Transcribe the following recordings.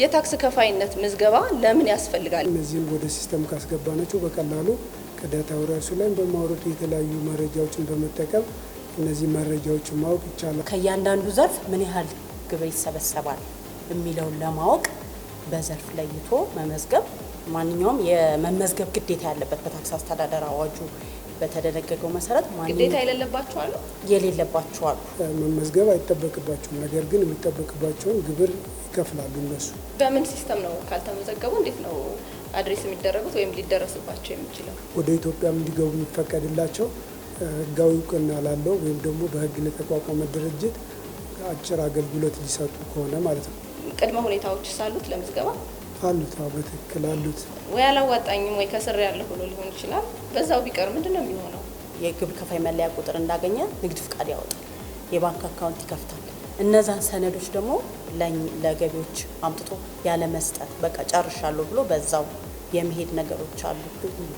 የታክስ ከፋይነት ምዝገባ ለምን ያስፈልጋል? እነዚህን ወደ ሲስተም ካስገባናቸው በቀላሉ ከዳታ ወራሱ ላይ በማውረድ የተለያዩ መረጃዎችን በመጠቀም እነዚህ መረጃዎችን ማወቅ ይቻላል። ከእያንዳንዱ ዘርፍ ምን ያህል ግብር ይሰበሰባል የሚለውን ለማወቅ በዘርፍ ለይቶ መመዝገብ ማንኛውም የመመዝገብ ግዴታ ያለበት በታክስ አስተዳደር አዋጁ በተደነገገው መሰረት ግዴታ የሌለባቸው አሉ መመዝገብ አይጠበቅባቸውም። ነገር ግን የሚጠበቅባቸውን ግብር ይከፍላሉ። እነሱ በምን ሲስተም ነው ካልተመዘገቡ እንዴት ነው አድሬስ የሚደረጉት ወይም ሊደረስባቸው የሚችለው? ወደ ኢትዮጵያ እንዲገቡ የሚፈቀድላቸው ህጋዊ እውቅና ላለው ወይም ደግሞ በህግ ለተቋቋመ ድርጅት አጭር አገልግሎት ሊሰጡ ከሆነ ማለት ነው። ቅድመ ሁኔታዎች ሳሉት ለምዝገባ አሉት። በትክክል አሉት። ወይ አላዋጣኝም ወይ ከስር ያለ ሆኖ ሊሆን ይችላል። በዛው ቢቀር ምንድነው የሚሆነው? የግብር ከፋይ መለያ ቁጥር እንዳገኘ ንግድ ፍቃድ ያወጣል፣ የባንክ አካውንት ይከፍታል። እነዛን ሰነዶች ደግሞ ለገቢዎች አምጥቶ ያለ መስጠት በቃ ጨርሻለሁ ብሎ በዛው የመሄድ ነገሮች አሉ።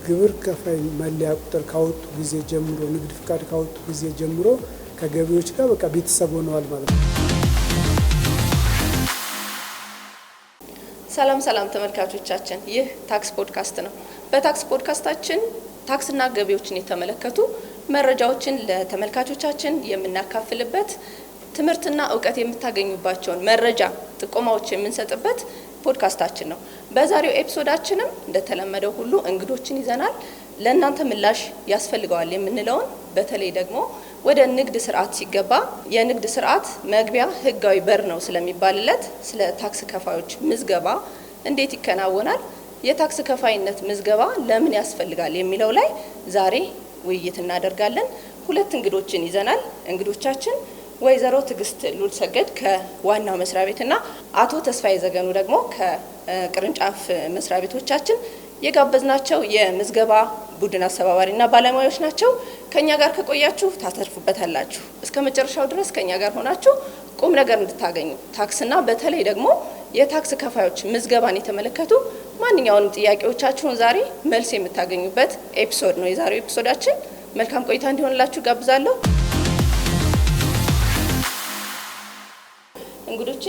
ግብር ከፋይ መለያ ቁጥር ካወጡ ጊዜ ጀምሮ ንግድ ፍቃድ ካወጡ ጊዜ ጀምሮ ከገቢዎች ጋር በቃ ቤተሰብ ሆነዋል ማለት ነው። ሰላም ተመልካቾቻችን፣ ይህ ታክስ ፖድካስት ነው። በታክስ ፖድካስታችን ታክስና ገቢዎችን የተመለከቱ መረጃዎችን ለተመልካቾቻችን የምናካፍልበት ትምህርትና እውቀት የምታገኙባቸውን መረጃ ጥቆማዎች የምንሰጥበት ፖድካስታችን ነው። በዛሬው ኤፒሶዳችንም እንደተለመደው ሁሉ እንግዶችን ይዘናል። ለእናንተ ምላሽ ያስፈልገዋል የምንለውን በተለይ ደግሞ ወደ ንግድ ስርዓት ሲገባ የንግድ ስርዓት መግቢያ ህጋዊ በር ነው ስለሚባልለት ስለ ታክስ ከፋዮች ምዝገባ እንዴት ይከናወናል፣ የታክስ ከፋይነት ምዝገባ ለምን ያስፈልጋል የሚለው ላይ ዛሬ ውይይት እናደርጋለን። ሁለት እንግዶችን ይዘናል። እንግዶቻችን ወይዘሮ ትዕግስት ሉልሰገድ ከዋናው መስሪያ ቤትና አቶ ተስፋዬ ዘገኑ ደግሞ ከቅርንጫፍ መስሪያ ቤቶቻችን የጋበዝናቸው የምዝገባ ቡድን አስተባባሪና ባለሙያዎች ናቸው። ከኛ ጋር ከቆያችሁ ታተርፉበታላችሁ። እስከ መጨረሻው ድረስ ከኛ ጋር ሆናችሁ ቁም ነገር እንድታገኙ ታክስና በተለይ ደግሞ የታክስ ከፋዮች ምዝገባን የተመለከቱ ማንኛውንም ጥያቄዎቻችሁን ዛሬ መልስ የምታገኙበት ኤፒሶድ ነው የዛሬው ኤፒሶዳችን። መልካም ቆይታ እንዲሆንላችሁ ጋብዛለሁ። እንግዶቼ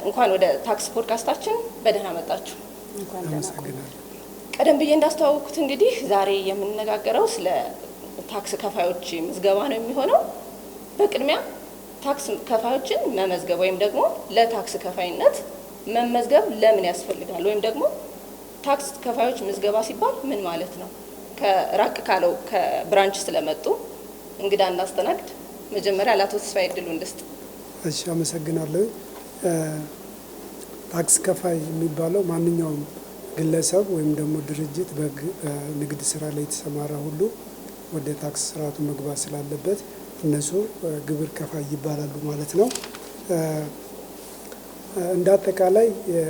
እንኳን ወደ ታክስ ፖድካስታችን በደህና መጣችሁ። እንኳን ደህና ቆያችሁ። ቀደም ብዬ እንዳስተዋወቅኩት እንግዲህ ዛሬ የምንነጋገረው ስለ ታክስ ከፋዮች ምዝገባ ነው የሚሆነው። በቅድሚያ ታክስ ከፋዮችን መመዝገብ ወይም ደግሞ ለታክስ ከፋይነት መመዝገብ ለምን ያስፈልጋል ወይም ደግሞ ታክስ ከፋዮች ምዝገባ ሲባል ምን ማለት ነው? ከራቅ ካለው ከብራንች ስለመጡ እንግዳ እናስተናግድ። መጀመሪያ ለአቶ ተስፋዬ እድሉ እንድስጥ። እሺ፣ አመሰግናለሁ። ታክስ ከፋይ የሚባለው ማንኛውም ግለሰብ ወይም ደግሞ ድርጅት በንግድ ስራ ላይ የተሰማራ ሁሉ ወደ ታክስ ስርዓቱ መግባት ስላለበት እነሱ ግብር ከፋይ ይባላሉ ማለት ነው። እንደ አጠቃላይ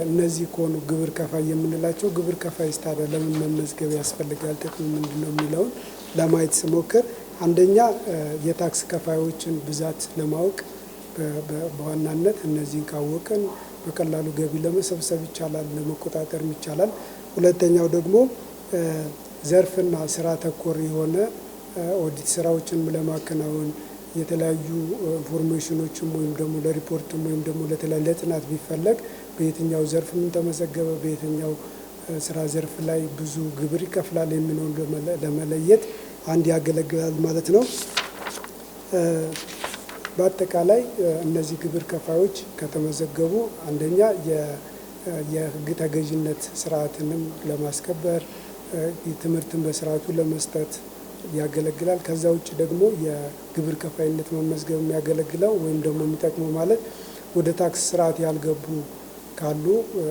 እነዚህ ከሆኑ ግብር ከፋይ የምንላቸው ግብር ከፋይ ስታዲያ ለምን መመዝገብ ያስፈልጋል፣ ጥቅሙ ምንድነው የሚለውን ለማየት ስሞክር፣ አንደኛ የታክስ ከፋዮችን ብዛት ለማወቅ በዋናነት እነዚህን ካወቅን በቀላሉ ገቢ ለመሰብሰብ ይቻላል፣ ለመቆጣጠር ይቻላል። ሁለተኛው ደግሞ ዘርፍና ስራ ተኮር የሆነ ኦዲት ስራዎችን ለማከናወን የተለያዩ ኢንፎርሜሽኖችም ወይም ደግሞ ለሪፖርትም ወይም ደግሞ ለጥናት ቢፈለግ በየትኛው ዘርፍ ምን ተመዘገበ፣ በየትኛው ስራ ዘርፍ ላይ ብዙ ግብር ይከፍላል የሚለውን ለመለየት አንድ ያገለግላል ማለት ነው። በአጠቃላይ እነዚህ ግብር ከፋዮች ከተመዘገቡ አንደኛ የህግ ተገዥነት ስርዓትንም ለማስከበር ትምህርትን በስርዓቱ ለመስጠት ያገለግላል። ከዛ ውጭ ደግሞ የግብር ከፋይነት መመዝገብ የሚያገለግለው ወይም ደግሞ የሚጠቅመው ማለት ወደ ታክስ ስርዓት ያልገቡ ካሉ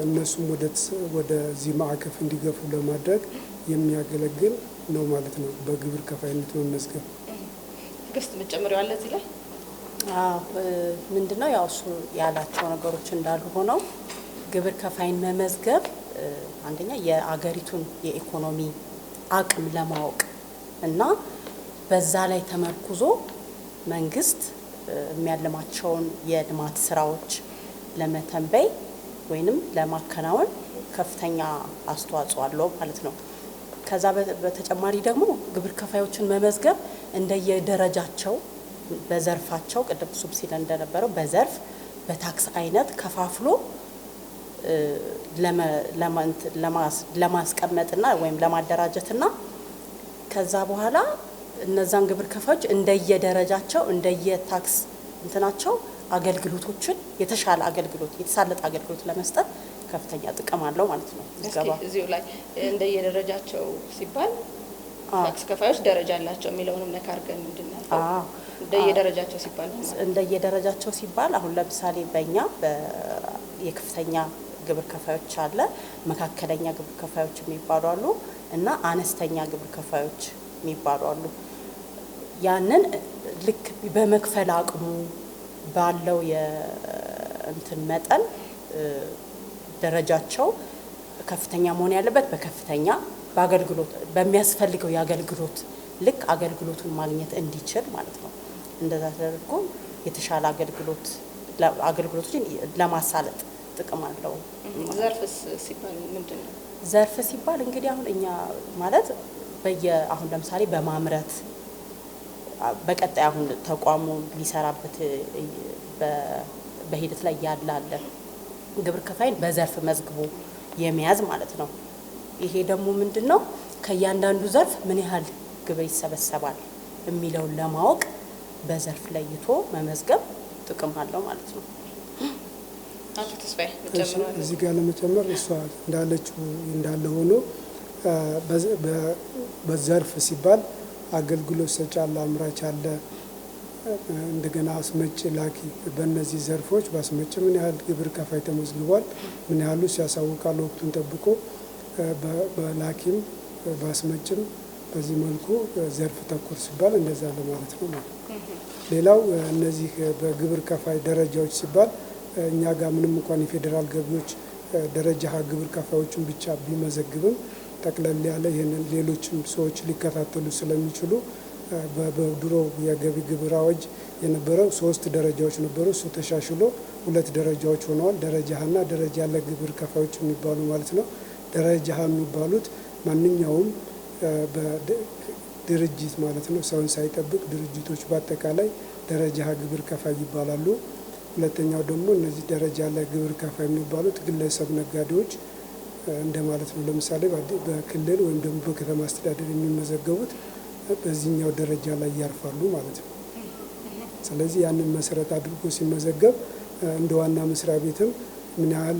እነሱም ወደዚህ ማዕቀፍ እንዲገፉ ለማድረግ የሚያገለግል ነው ማለት ነው። በግብር ከፋይነት መመዝገብ ግስት መጨመሪያው አለ እዚህ ላይ ምንድነው ያው እሱ ያላቸው ነገሮች እንዳሉ ሆነው ግብር ከፋይን መመዝገብ አንደኛ የአገሪቱን የኢኮኖሚ አቅም ለማወቅ እና በዛ ላይ ተመርኩዞ መንግስት የሚያለማቸውን የልማት ስራዎች ለመተንበይ ወይንም ለማከናወን ከፍተኛ አስተዋጽኦ አለው ማለት ነው። ከዛ በተጨማሪ ደግሞ ግብር ከፋዮችን መመዝገብ እንደየደረጃቸው በዘርፋቸው ቅድም ሱብሲዲ እንደነበረው በዘርፍ በታክስ አይነት ከፋፍሎ ለማስቀመጥና ወይም ለማደራጀትና ከዛ በኋላ እነዛን ግብር ከፋዮች እንደየደረጃቸው እንደየታክስ እንትናቸው አገልግሎቶችን የተሻለ አገልግሎት የተሳለጠ አገልግሎት ለመስጠት ከፍተኛ ጥቅም አለው ማለት ነው። እዚሁ ላይ እንደየደረጃቸው ሲባል ታክስ ከፋዮች ደረጃ አላቸው የሚለውንም ነካ አድርገን እንድናልፈው። እንደየደረጃቸው ሲባል እንደየደረጃቸው ሲባል አሁን ለምሳሌ በእኛ የከፍተኛ ግብር ከፋዮች አለ፣ መካከለኛ ግብር ከፋዮች የሚባሉ አሉ እና አነስተኛ ግብር ከፋዮች የሚባሉ አሉ። ያንን ልክ በመክፈል አቅሙ ባለው የእንትን መጠን ደረጃቸው ከፍተኛ መሆን ያለበት በከፍተኛ በአገልግሎት በሚያስፈልገው የአገልግሎት ልክ አገልግሎቱን ማግኘት እንዲችል ማለት ነው። እንደዛ ተደርጎ የተሻለ አገልግሎቶችን ለማሳለጥ ጥቅም አለው። ዘርፍስ ሲባል ምንድን ነው? ዘርፍ ሲባል እንግዲህ አሁን እኛ ማለት አሁን ለምሳሌ በማምረት በቀጣይ አሁን ተቋሙ ሊሰራበት በሂደት ላይ ያላለ ግብር ከፋይን በዘርፍ መዝግቦ የሚያዝ ማለት ነው። ይሄ ደግሞ ምንድነው ከእያንዳንዱ ዘርፍ ምን ያህል ግብር ይሰበሰባል የሚለውን ለማወቅ በዘርፍ ለይቶ መመዝገብ ጥቅም አለው ማለት ነው። አቶ ተስፋዬ እዚህ ጋር ለመጨመር እሷ እንዳለችው እንዳለ ሆኖ በዘርፍ ሲባል አገልግሎት ሰጪ አለ፣ አምራች አለ፣ እንደገና አስመጭ፣ ላኪ። በእነዚህ ዘርፎች በአስመጭ ምን ያህል ግብር ከፋይ ተመዝግቧል፣ ምን ያህሉ ሲያሳውቃል ወቅቱን ጠብቆ፣ በላኪም በአስመጭም በዚህ መልኩ ዘርፍ ተኮር ሲባል እንደዛ ለማለት ነው ማለት ነው። ሌላው እነዚህ በግብር ከፋይ ደረጃዎች ሲባል እኛ ጋር ምንም እንኳን የፌዴራል ገቢዎች ደረጃ ሀ ግብር ከፋዮችን ብቻ ቢመዘግብም ጠቅለል ያለ ይህንን ሌሎችም ሰዎች ሊከታተሉ ስለሚችሉ በድሮ የገቢ ግብር አዋጅ የነበረው 3 ደረጃዎች ነበሩ። እሱ ተሻሽሎ 2 ደረጃዎች ሆነዋል። ደረጃ ሀና ደረጃ ያለ ግብር ከፋዮች የሚባሉ ማለት ነው። ደረጃ ሀ የሚባሉት ማንኛውም ድርጅት ማለት ነው፣ ሰውን ሳይጠብቅ ድርጅቶች በአጠቃላይ ደረጃ ሀ ግብር ከፋይ ይባላሉ። ሁለተኛው ደግሞ እነዚህ ደረጃ ላይ ግብር ከፋይ የሚባሉት ግለሰብ ነጋዴዎች እንደማለት ነው። ለምሳሌ በክልል ወይም ደግሞ በከተማ አስተዳደር የሚመዘገቡት በዚህኛው ደረጃ ላይ ያርፋሉ ማለት ነው። ስለዚህ ያንን መሰረት አድርጎ ሲመዘገብ እንደ ዋና መስሪያ ቤትም ምን ያህል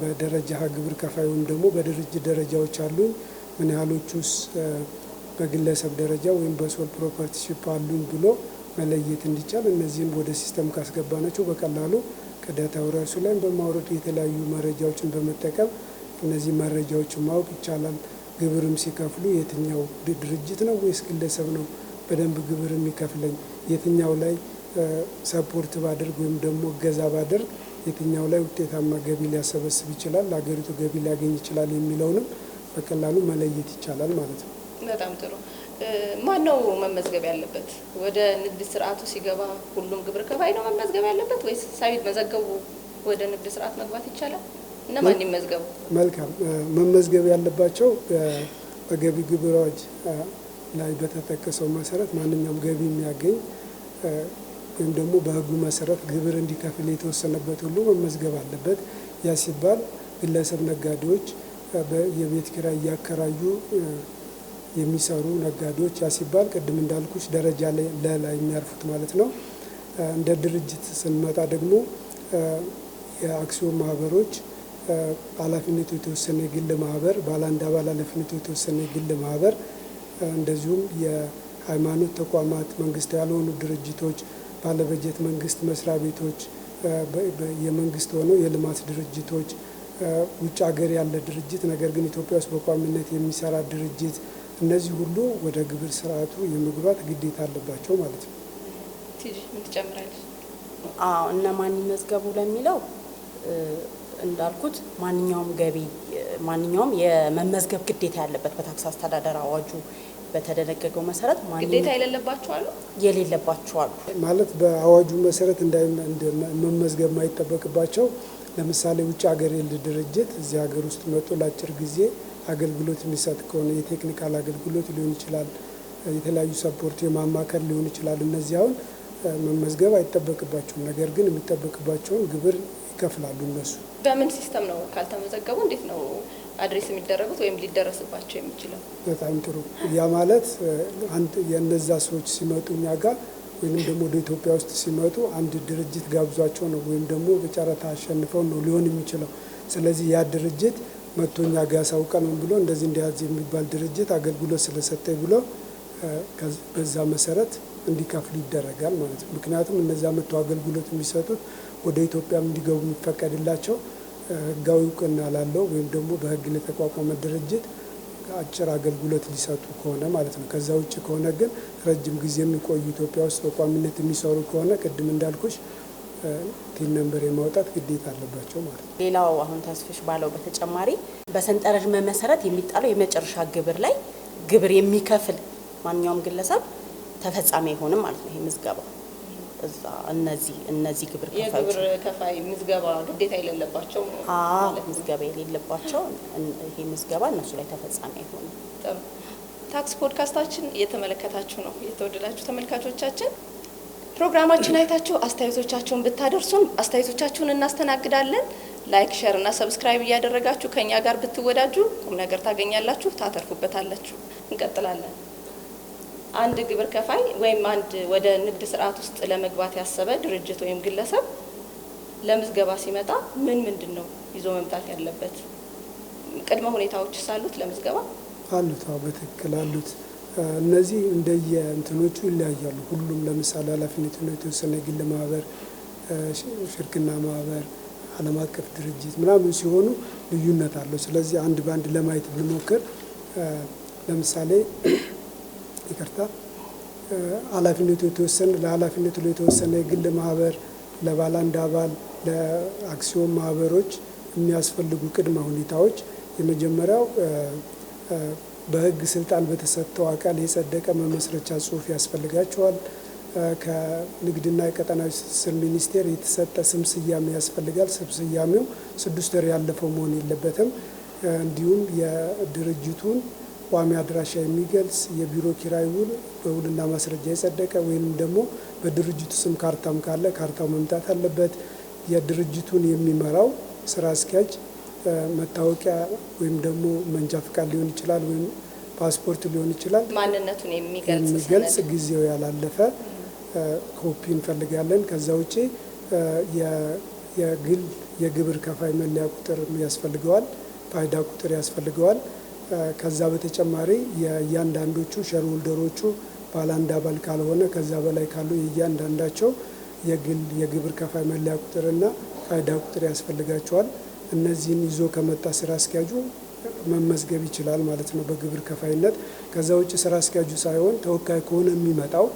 በደረጃ ሀ ግብር ከፋይ ወይም ደግሞ በድርጅት ደረጃዎች አሉ፣ ምን ያህሎቹስ በግለሰብ ደረጃ ወይም በሶል ፕሮፐርቲሺፕ አሉኝ ብሎ መለየት እንዲቻል እነዚህም ወደ ሲስተም ካስገባናቸው በቀላሉ ከዳታ ወራሱ ላይ በማውረድ የተለያዩ መረጃዎችን በመጠቀም እነዚህ መረጃዎችን ማወቅ ይቻላል። ግብርም ሲከፍሉ የትኛው ድርጅት ነው ወይስ ግለሰብ ነው በደንብ ግብር የሚከፍለኝ፣ የትኛው ላይ ሰፖርት ባደርግ ወይም ደግሞ እገዛ ባደርግ የትኛው ላይ ውጤታማ ገቢ ሊያሰበስብ ይችላል፣ ለሀገሪቱ ገቢ ሊያገኝ ይችላል የሚለውንም በቀላሉ መለየት ይቻላል ማለት ነው። በጣም ጥሩ። ማን ነው መመዝገብ ያለበት? ወደ ንግድ ስርዓቱ ሲገባ ሁሉም ግብር ከፋይ ነው መመዝገብ ያለበት ወይስ ሳይመዘገቡ ወደ ንግድ ስርዓት መግባት ይቻላል? እና ማን ይመዝገቡ? መልካም። መመዝገብ ያለባቸው በገቢ ግብር አዋጅ ላይ በተጠቀሰው መሰረት ማንኛውም ገቢ የሚያገኝ ወይም ደግሞ በሕጉ መሰረት ግብር እንዲከፍል የተወሰነበት ሁሉ መመዝገብ አለበት። ያ ሲባል ግለሰብ ነጋዴዎች የቤት ኪራይ እያከራዩ የሚሰሩ ነጋዴዎች፣ ያ ሲባል ቅድም እንዳልኩሽ ደረጃ ላይ የሚያርፉት ማለት ነው። እንደ ድርጅት ስንመጣ ደግሞ የአክሲዮን ማህበሮች፣ ኃላፊነቱ የተወሰነ የግል ማህበር፣ ባለ አንድ አባል ኃላፊነቱ የተወሰነ የግል ማህበር፣ እንደዚሁም የሃይማኖት ተቋማት፣ መንግስት ያልሆኑ ድርጅቶች፣ ባለበጀት መንግስት መስሪያ ቤቶች፣ የመንግስት ሆነው የልማት ድርጅቶች፣ ውጭ ሀገር ያለ ድርጅት ነገር ግን ኢትዮጵያ ውስጥ በቋሚነት የሚሰራ ድርጅት፣ እነዚህ ሁሉ ወደ ግብር ስርዓቱ የመግባት ግዴታ አለባቸው ማለት ነው። ምን ትጨምራለች? እነማን ይመዝገቡ ለሚለው እንዳልኩት ማንኛውም የመመዝገብ ግዴታ ያለበት በታክስ አስተዳደር አዋጁ በተደነገገው መሰረት ግዴታ የሌለባቸው አሉ፣ የሌለባቸው አሉ ማለት በአዋጁ መሰረት መመዝገብ ማይጠበቅባቸው ለምሳሌ ውጭ ሀገር ያለ ድርጅት እዚህ ሀገር ውስጥ መጥቶ ለአጭር ጊዜ አገልግሎት የሚሰጥ ከሆነ የቴክኒካል አገልግሎት ሊሆን ይችላል፣ የተለያዩ ሰፖርት የማማከር ሊሆን ይችላል። እነዚህ አሁን መመዝገብ አይጠበቅባቸውም። ነገር ግን የሚጠበቅባቸውን ግብር ይከፍላሉ እነሱ። በምን ሲስተም ነው ካልተመዘገቡ እንዴት ነው አድሬስ የሚደረጉት ወይም ሊደረስባቸው የሚችለው? በጣም ጥሩ። ያ ማለት አንድ የነዛ ሰዎች ሲመጡ እኛ ጋር ወይም ደግሞ ወደ ኢትዮጵያ ውስጥ ሲመጡ አንድ ድርጅት ጋብዟቸው ነው ወይም ደግሞ በጨረታ አሸንፈው ነው ሊሆን የሚችለው። ስለዚህ ያ ድርጅት መጥቶ እኛ ጋር ያሳውቀን ብሎ እንደዚህ እንደያዝ የሚባል ድርጅት አገልግሎት ስለሰጠኝ ብሎ በዛ መሰረት እንዲከፍሉ ይደረጋል ማለት ነው። ምክንያቱም እነዛ መጥቶ አገልግሎት የሚሰጡት ወደ ኢትዮጵያም እንዲገቡ የሚፈቀድላቸው ህጋዊ እውቅና ላለው ወይም ደግሞ በህግ ለተቋቋመ ድርጅት አጭር አገልግሎት ሊሰጡ ከሆነ ማለት ነው። ከዛ ውጭ ከሆነ ግን ረጅም ጊዜ የሚቆዩ ኢትዮጵያ ውስጥ በቋሚነት የሚሰሩ ከሆነ ቅድም እንዳልኩሽ ቲን ነምበር የማውጣት ግዴታ አለባቸው ማለት ነው። ሌላው አሁን ተስፍሽ ባለው በተጨማሪ በሰንጠረዥ መሰረት የሚጣለው የመጨረሻ ግብር ላይ ግብር የሚከፍል ማንኛውም ግለሰብ ተፈጻሚ አይሆንም ማለት ነው። ይሄ ምዝገባ እዛ እነዚህ ግብር ከፋዮች የግብር ከፋይ ምዝገባ ግዴታ የሌለባቸው ማለት ምዝገባ የሌለባቸው ይሄ ምዝገባ እነሱ ላይ ተፈጻሚ አይሆንም። ታክስ ፖድካስታችን እየተመለከታችሁ ነው የተወደዳችሁ ተመልካቾቻችን። ፕሮግራማችን አይታችሁ አስተያየቶቻችሁን ብታደርሱን አስተያየቶቻችሁን እናስተናግዳለን። ላይክ፣ ሼር እና ሰብስክራይብ እያደረጋችሁ ከኛ ጋር ብትወዳጁ ቁም ነገር ታገኛላችሁ፣ ታተርፉበታላችሁ። እንቀጥላለን። አንድ ግብር ከፋይ ወይም አንድ ወደ ንግድ ስርዓት ውስጥ ለመግባት ያሰበ ድርጅት ወይም ግለሰብ ለምዝገባ ሲመጣ ምንድን ነው ይዞ መምጣት ያለበት? ቅድመ ሁኔታዎች ሳሉት ለምዝገባ አሉት? አዎ በትክክል አሉት። እነዚህ እንደየ እንትኖቹ ይለያያሉ። ሁሉም ለምሳሌ ኃላፊነቱ የተወሰነ የግል ማህበር፣ ሽርክና ማህበር፣ ዓለም አቀፍ ድርጅት ምናምን ሲሆኑ ልዩነት አለው። ስለዚህ አንድ ባንድ ለማየት ብንሞክር ለምሳሌ ይቅርታ ኃላፊነቱ የተወሰነ የግል ማህበር፣ ለባለ አንድ አባል፣ ለአክሲዮን ማህበሮች የሚያስፈልጉ ቅድመ ሁኔታዎች የመጀመሪያው በህግ ስልጣን በተሰጠው አካል የጸደቀ መመስረቻ ጽሁፍ ያስፈልጋቸዋል። ከንግድና የቀጠናዊ ትስስር ሚኒስቴር የተሰጠ ስም ስያሜ ያስፈልጋል። ስም ስያሜው 6 ወር ያለፈው መሆን የለበትም። እንዲሁም የድርጅቱን ቋሚ አድራሻ የሚገልጽ የቢሮ ኪራይ ውል በውልና ማስረጃ የጸደቀ ወይም ደግሞ በድርጅቱ ስም ካርታም ካለ ካርታው መምጣት አለበት። የድርጅቱን የሚመራው ስራ አስኪያጅ መታወቂያ ወይም ደግሞ መንጃ ፍቃድ ሊሆን ይችላል ወይም ፓስፖርት ሊሆን ይችላል። ማንነቱን የሚገልጽ ጊዜው ያላለፈ ኮፒ እንፈልጋለን። ከዛ ውጪ የግል የግብር ከፋይ መለያ ቁጥር ያስፈልገዋል፣ ፋይዳ ቁጥር ያስፈልገዋል። ከዛ በተጨማሪ የእያንዳንዶቹ ሼር ሆልደሮቹ ባለ አንድ አባል ካልሆነ ከዛ በላይ ካሉ የእያንዳንዳቸው የግል የግብር ከፋይ መለያ ቁጥርና ፋይዳ ቁጥር ያስፈልጋቸዋል። እነዚህን ይዞ ከመጣ ስራ አስኪያጁ መመዝገብ ይችላል ማለት ነው በግብር ከፋይነት። ከዛ ውጭ ስራ አስኪያጁ ሳይሆን ተወካይ ከሆነ የሚመጣው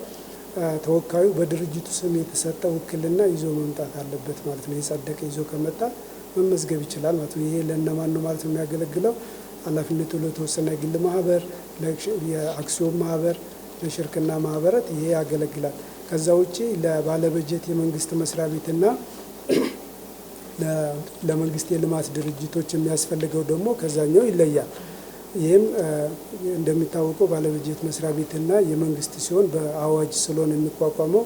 ተወካዩ በድርጅቱ ስም የተሰጠ ውክልና ይዞ መምጣት አለበት ማለት ነው። የጸደቀ ይዞ ከመጣ መመዝገብ ይችላል ማለት ነው። ይሄ ለእነማን ነው ማለት ነው የሚያገለግለው? ኃላፊነቱ ለተወሰነ የግል ማህበር፣ የአክሲዮን ማህበር፣ ለሽርክና ማህበራት ይሄ ያገለግላል። ከዛ ውጭ ለባለበጀት የመንግስት መስሪያ ቤትና ለመንግስት የልማት ድርጅቶች የሚያስፈልገው ደግሞ ከዛኛው ይለያል። ይህም እንደሚታወቀው ባለበጀት መስሪያ ቤትና የመንግስት ሲሆን በአዋጅ ስለሆነ የሚቋቋመው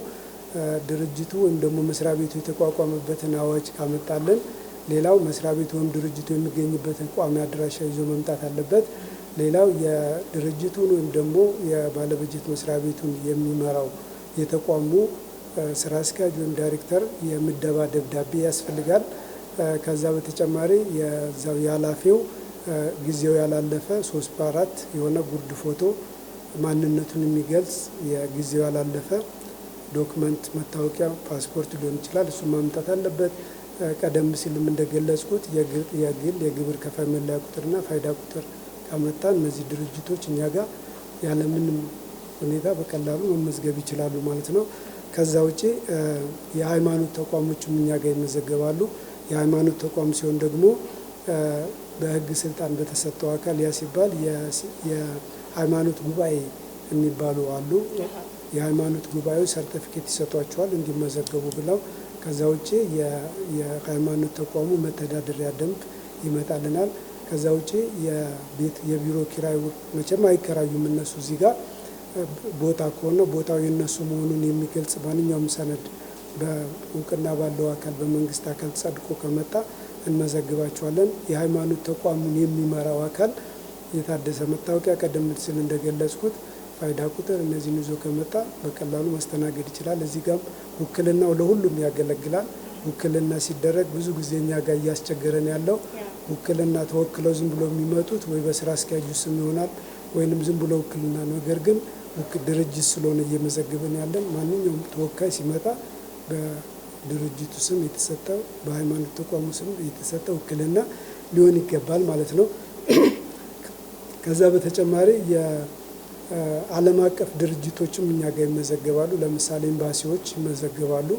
ድርጅቱ ወይም ደግሞ መስሪያ ቤቱ የተቋቋመበትን አዋጅ ካመጣልን፣ ሌላው መስሪያ ቤቱ ወይም ድርጅቱ የሚገኝበትን ቋሚ አድራሻ ይዞ መምጣት አለበት። ሌላው የድርጅቱን ወይም ደግሞ የባለበጀት መስሪያ ቤቱን የሚመራው የተቋሙ ስራ አስኪያጅ ወይም ዳይሬክተር የምደባ ደብዳቤ ያስፈልጋል። ከዛ በተጨማሪ የዛው የኃላፊው ጊዜው ያላለፈ 3x4 የሆነ ጉርድ ፎቶ ማንነቱን የሚገልጽ የጊዜው ያላለፈ ዶክመንት መታወቂያ፣ ፓስፖርት ሊሆን ይችላል። እሱ ማምጣት አለበት። ቀደም ሲልም እንደገለጽኩት የግል የግብር ከፋይ መለያ ቁጥርና ፋይዳ ቁጥር ካመጣ እነዚህ ድርጅቶች እኛ ጋር ያለምንም ሁኔታ በቀላሉ መመዝገብ ይችላሉ ማለት ነው። ከዛ ውጪ የሃይማኖት ተቋሞችም እኛ ጋር ይመዘገባሉ። የሃይማኖት ተቋም ሲሆን ደግሞ በህግ ስልጣን በተሰጠው አካል ያ ሲባል የሃይማኖት ጉባኤ የሚባሉ አሉ። የሃይማኖት ጉባኤው ሰርቲፊኬት ይሰጧቸዋል እንዲመዘገቡ ብለው። ከዛ ውጪ የሃይማኖት ተቋሙ መተዳደሪያ ደንብ ይመጣልናል። ከዛ ውጪ የቢሮ ኪራይ መቼም አይከራዩም እነሱ እዚህ ጋር ቦታ ከሆነ ቦታው የነሱ መሆኑን የሚገልጽ ማንኛውም ሰነድ በእውቅና ባለው አካል በመንግስት አካል ጸድቆ ከመጣ እንመዘግባቸዋለን። የሃይማኖት ተቋሙን የሚመራው አካል የታደሰ መታወቂያ ቀደም ሲል እንደገለጽኩት ፋይዳ ቁጥር እነዚህን ይዞ ከመጣ በቀላሉ ማስተናገድ ይችላል። እዚህ ጋር ውክልናው ለሁሉም ያገለግላል። ውክልና ሲደረግ ብዙ ጊዜ እኛ ጋር እያስቸገረን ያለው ውክልና ተወክለው ዝም ብሎ የሚመጡት ወይ በስራ አስኪያጁ ስም ይሆናል ወይንም ዝም ብሎ ውክልና። ነገር ግን ድርጅት ስለሆነ እየመዘግበን ያለን ማንኛውም ተወካይ ሲመጣ በድርጅቱ ስም የተሰጠ በሃይማኖት ተቋሙ ስም የተሰጠ ውክልና ሊሆን ይገባል ማለት ነው። ከዛ በተጨማሪ የዓለም አቀፍ ድርጅቶችም እኛ ጋር ይመዘገባሉ። ለምሳሌ ኤምባሲዎች ይመዘገባሉ።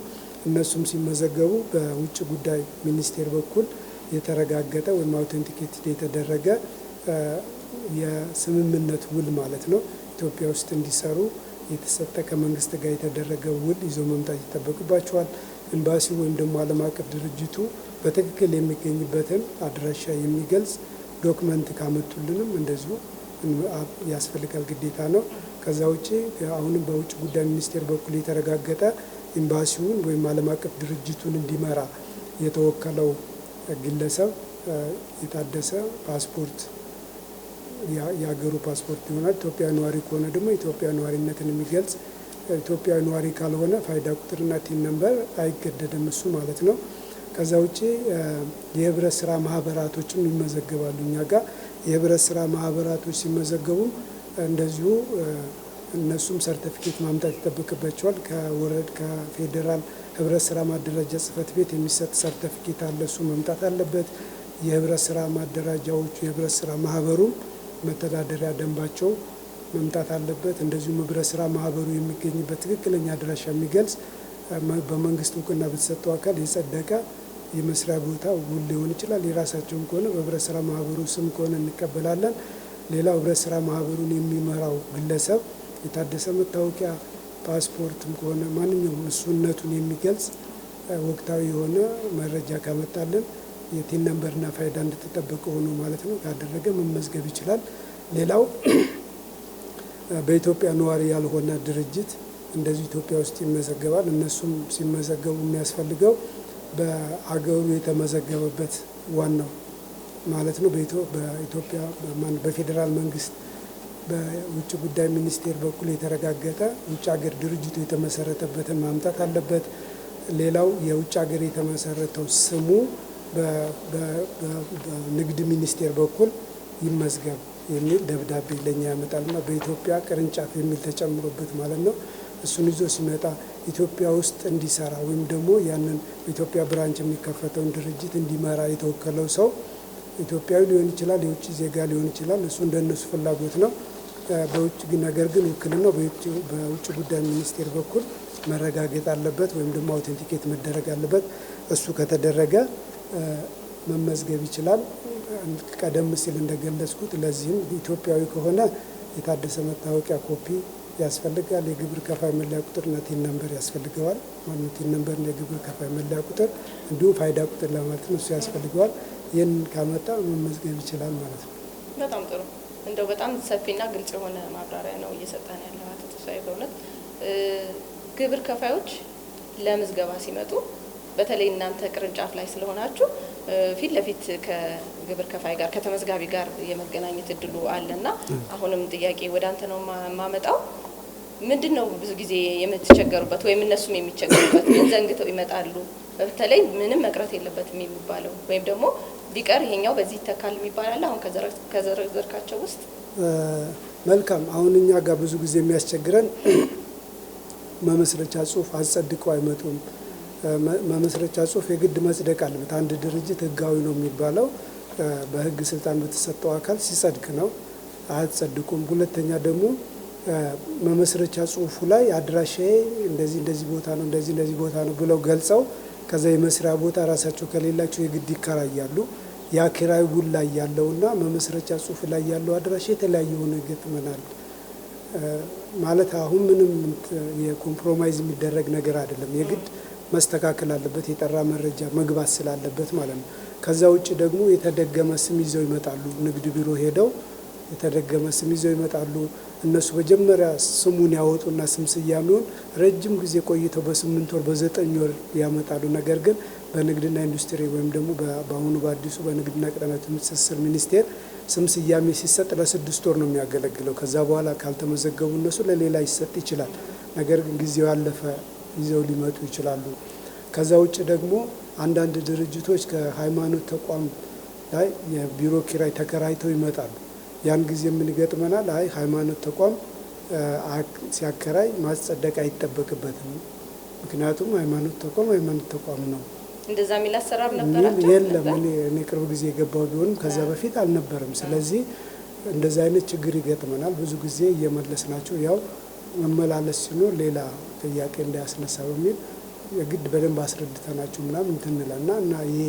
እነሱም ሲመዘገቡ በውጭ ጉዳይ ሚኒስቴር በኩል የተረጋገጠ ወይም አውቴንቲኬትድ የተደረገ የስምምነት ውል ማለት ነው ኢትዮጵያ ውስጥ እንዲሰሩ የተሰጠ ከመንግስት ጋር የተደረገ ውል ይዞ መምጣት ይጠበቅባቸዋል። ኤምባሲው ወይም ደግሞ ዓለም አቀፍ ድርጅቱ በትክክል የሚገኝበትን አድራሻ የሚገልጽ ዶክመንት ካመጡልንም እንደዚሁ ያስፈልጋል፣ ግዴታ ነው። ከዛ ውጭ አሁንም በውጭ ጉዳይ ሚኒስቴር በኩል የተረጋገጠ ኤምባሲውን ወይም ዓለም አቀፍ ድርጅቱን እንዲመራ የተወከለው ግለሰብ የታደሰ ፓስፖርት የሀገሩ ፓስፖርት ይሆናል። ኢትዮጵያ ነዋሪ ከሆነ ደግሞ ኢትዮጵያ ነዋሪነትን የሚገልጽ፣ ኢትዮጵያ ነዋሪ ካልሆነ ፋይዳ ቁጥርና ቲን ነምበር አይገደድም እሱ ማለት ነው። ከዛ ውጭ የህብረት ስራ ማህበራቶችም ይመዘገባሉ እኛ ጋር። የህብረት ስራ ማህበራቶች ሲመዘገቡ እንደዚሁ እነሱም ሰርቲፊኬት ማምጣት ይጠበቅባቸዋል። ከፌዴራል ህብረት ስራ ማደራጃ ጽህፈት ቤት የሚሰጥ ሰርቲፊኬት አለ፣ እሱ መምጣት አለበት። የህብረት ስራ ማደራጃዎቹ የህብረት ስራ ማህበሩም መተዳደሪያ ደንባቸው መምጣት አለበት። እንደዚሁም ህብረት ስራ ማህበሩ የሚገኝበት ትክክለኛ አድራሻ የሚገልጽ በመንግስት እውቅና በተሰጠው አካል የጸደቀ የመስሪያ ቦታ ውል ሊሆን ይችላል። የራሳቸውም ከሆነ በህብረት ስራ ማህበሩ ስም ከሆነ እንቀበላለን። ሌላው ህብረት ስራ ማህበሩን የሚመራው ግለሰብ የታደሰ መታወቂያ ፓስፖርትም ከሆነ ማንኛውም እሱነቱን የሚገልጽ ወቅታዊ የሆነ መረጃ ካመጣልን የቲን ነምበርና ፋይዳ እንደተጠበቀ ሆኖ ማለት ነው ካደረገ መመዝገብ ይችላል። ሌላው በኢትዮጵያ ነዋሪ ያልሆነ ድርጅት እንደዚህ ኢትዮጵያ ውስጥ ይመዘገባል። እነሱም ሲመዘገቡ የሚያስፈልገው በአገሩ የተመዘገበበት ዋናው ማለት ነው በኢትዮጵያ በፌዴራል መንግስት በውጭ ጉዳይ ሚኒስቴር በኩል የተረጋገጠ ውጭ ሀገር ድርጅቱ የተመሰረተበትን ማምጣት አለበት። ሌላው የውጭ ሀገር የተመሰረተው ስሙ በንግድ ሚኒስቴር በኩል ይመዝገብ የሚል ደብዳቤ ለኛ ያመጣልና በኢትዮጵያ ቅርንጫፍ የሚል ተጨምሮበት ማለት ነው። እሱን ይዞ ሲመጣ ኢትዮጵያ ውስጥ እንዲሰራ ወይም ደግሞ ያንን በኢትዮጵያ ብራንች የሚከፈተውን ድርጅት እንዲመራ የተወከለው ሰው ኢትዮጵያዊ ሊሆን ይችላል፣ የውጭ ዜጋ ሊሆን ይችላል። እሱ እንደነሱ ፍላጎት ነው። በውጭ ነገር ግን ውክልናው በውጭ ጉዳይ ሚኒስቴር በኩል መረጋገጥ አለበት ወይም ደግሞ አውቴንቲኬት መደረግ አለበት። እሱ ከተደረገ መመዝገብ ይችላል። ቀደም ሲል እንደገለጽኩት ለዚህም ኢትዮጵያዊ ከሆነ የታደሰ መታወቂያ ኮፒ ያስፈልጋል። የግብር ከፋይ መለያ ቁጥርና ቲን ነምበር ያስፈልገዋል። ማነው ቲን ነምበርና የግብር ከፋይ መለያ ቁጥር እንዲሁም ፋይዳ ቁጥር ለማለት ነው፣ እሱ ያስፈልገዋል። ይህን ካመጣ መመዝገብ ይችላል ማለት ነው። በጣም ጥሩ። እንደው በጣም ሰፊና ግልጽ የሆነ ማብራሪያ ነው እየሰጠን ያለው አቶ ተስፋዬ። በእውነት ግብር ከፋዮች ለምዝገባ ሲመጡ በተለይ እናንተ ቅርንጫፍ ላይ ስለሆናችሁ ፊት ለፊት ከግብር ከፋይ ጋር ከተመዝጋቢ ጋር የመገናኘት እድሉ አለና አሁንም ጥያቄ ወደ አንተ ነው የማመጣው። ምንድን ነው ብዙ ጊዜ የምትቸገሩበት ወይም እነሱም የሚቸገሩበት ምን ዘንግተው ይመጣሉ? በተለይ ምንም መቅረት የለበትም የሚባለው ወይም ደግሞ ቢቀር ይሄኛው በዚህ ይተካል የሚባል አሁን ከዘረዘርካቸው ውስጥ? መልካም። አሁን እኛ ጋር ብዙ ጊዜ የሚያስቸግረን መመስረቻ ጽሁፍ አጸድቀው አይመጡም። መመስረቻ ጽሁፍ የግድ መጽደቅ አለበት። አንድ ድርጅት ህጋዊ ነው የሚባለው በህግ ስልጣን በተሰጠው አካል ሲጸድቅ ነው። አያጸድቁም። ሁለተኛ ደግሞ መመስረቻ ጽሁፉ ላይ አድራሻዬ እንደዚህ ቦታ ነው እንደዚህ ቦታ ነው ብለው ገልጸው ከዛ የመስሪያ ቦታ ራሳቸው ከሌላቸው የግድ ይከራያሉ። ያ ኪራይ ውል ላይ ያለውና መመስረቻ ጽሁፍ ላይ ያለው አድራሻ የተለያየ ሆኖ ይገጥመናል። ማለት አሁን ምንም የኮምፕሮማይዝ የሚደረግ ነገር አይደለም። የግድ መስተካከል አለበት፣ የጠራ መረጃ መግባት ስላለበት ማለት ነው። ከዛ ውጭ ደግሞ የተደገመ ስም ይዘው ይመጣሉ። ንግድ ቢሮ ሄደው የተደገመ ስም ይዘው ይመጣሉ። እነሱ መጀመሪያ ስሙን ያወጡና ስም ስያሜውን ረጅም ጊዜ ቆይተው በ8 ወር በ9 ወር ያመጣሉ። ነገር ግን በንግድና ኢንዱስትሪ ወይም ደግሞ በአሁኑ በአዲሱ በንግድና ቀጠናዊ ትስስር ሚኒስቴር ስም ስያሜ ሲሰጥ ለ6 ወር ነው የሚያገለግለው። ከዛ በኋላ ካልተመዘገቡ እነሱ ለሌላ ይሰጥ ይችላል። ነገር ግን ጊዜው ያለፈ ይዘው ሊመጡ ይችላሉ። ከዛ ውጭ ደግሞ አንዳንድ ድርጅቶች ከሃይማኖት ተቋም ላይ የቢሮ ኪራይ ተከራይተው ይመጣሉ። ያን ጊዜ ምን ይገጥመናል? አይ ሃይማኖት ተቋም ሲያከራይ ማጸደቅ አይጠበቅበትም፣ ምክንያቱም ሃይማኖት ተቋም ነው። እንደዛ የሚል አሰራር ነበራቸው? የለም። እኔ ቅርብ ጊዜ የገባው ቢሆንም ከዛ በፊት አልነበረም። ስለዚህ እንደዛ አይነት ችግር ይገጥመናል። ብዙ ጊዜ እየመለስናቸው ያው መመላለስ ሲኖር ሌላ ጥያቄ እንዳያስነሳ በሚል የግድ በደንብ አስረድተናቸው ምናምን እንትንላልና እና ይሄ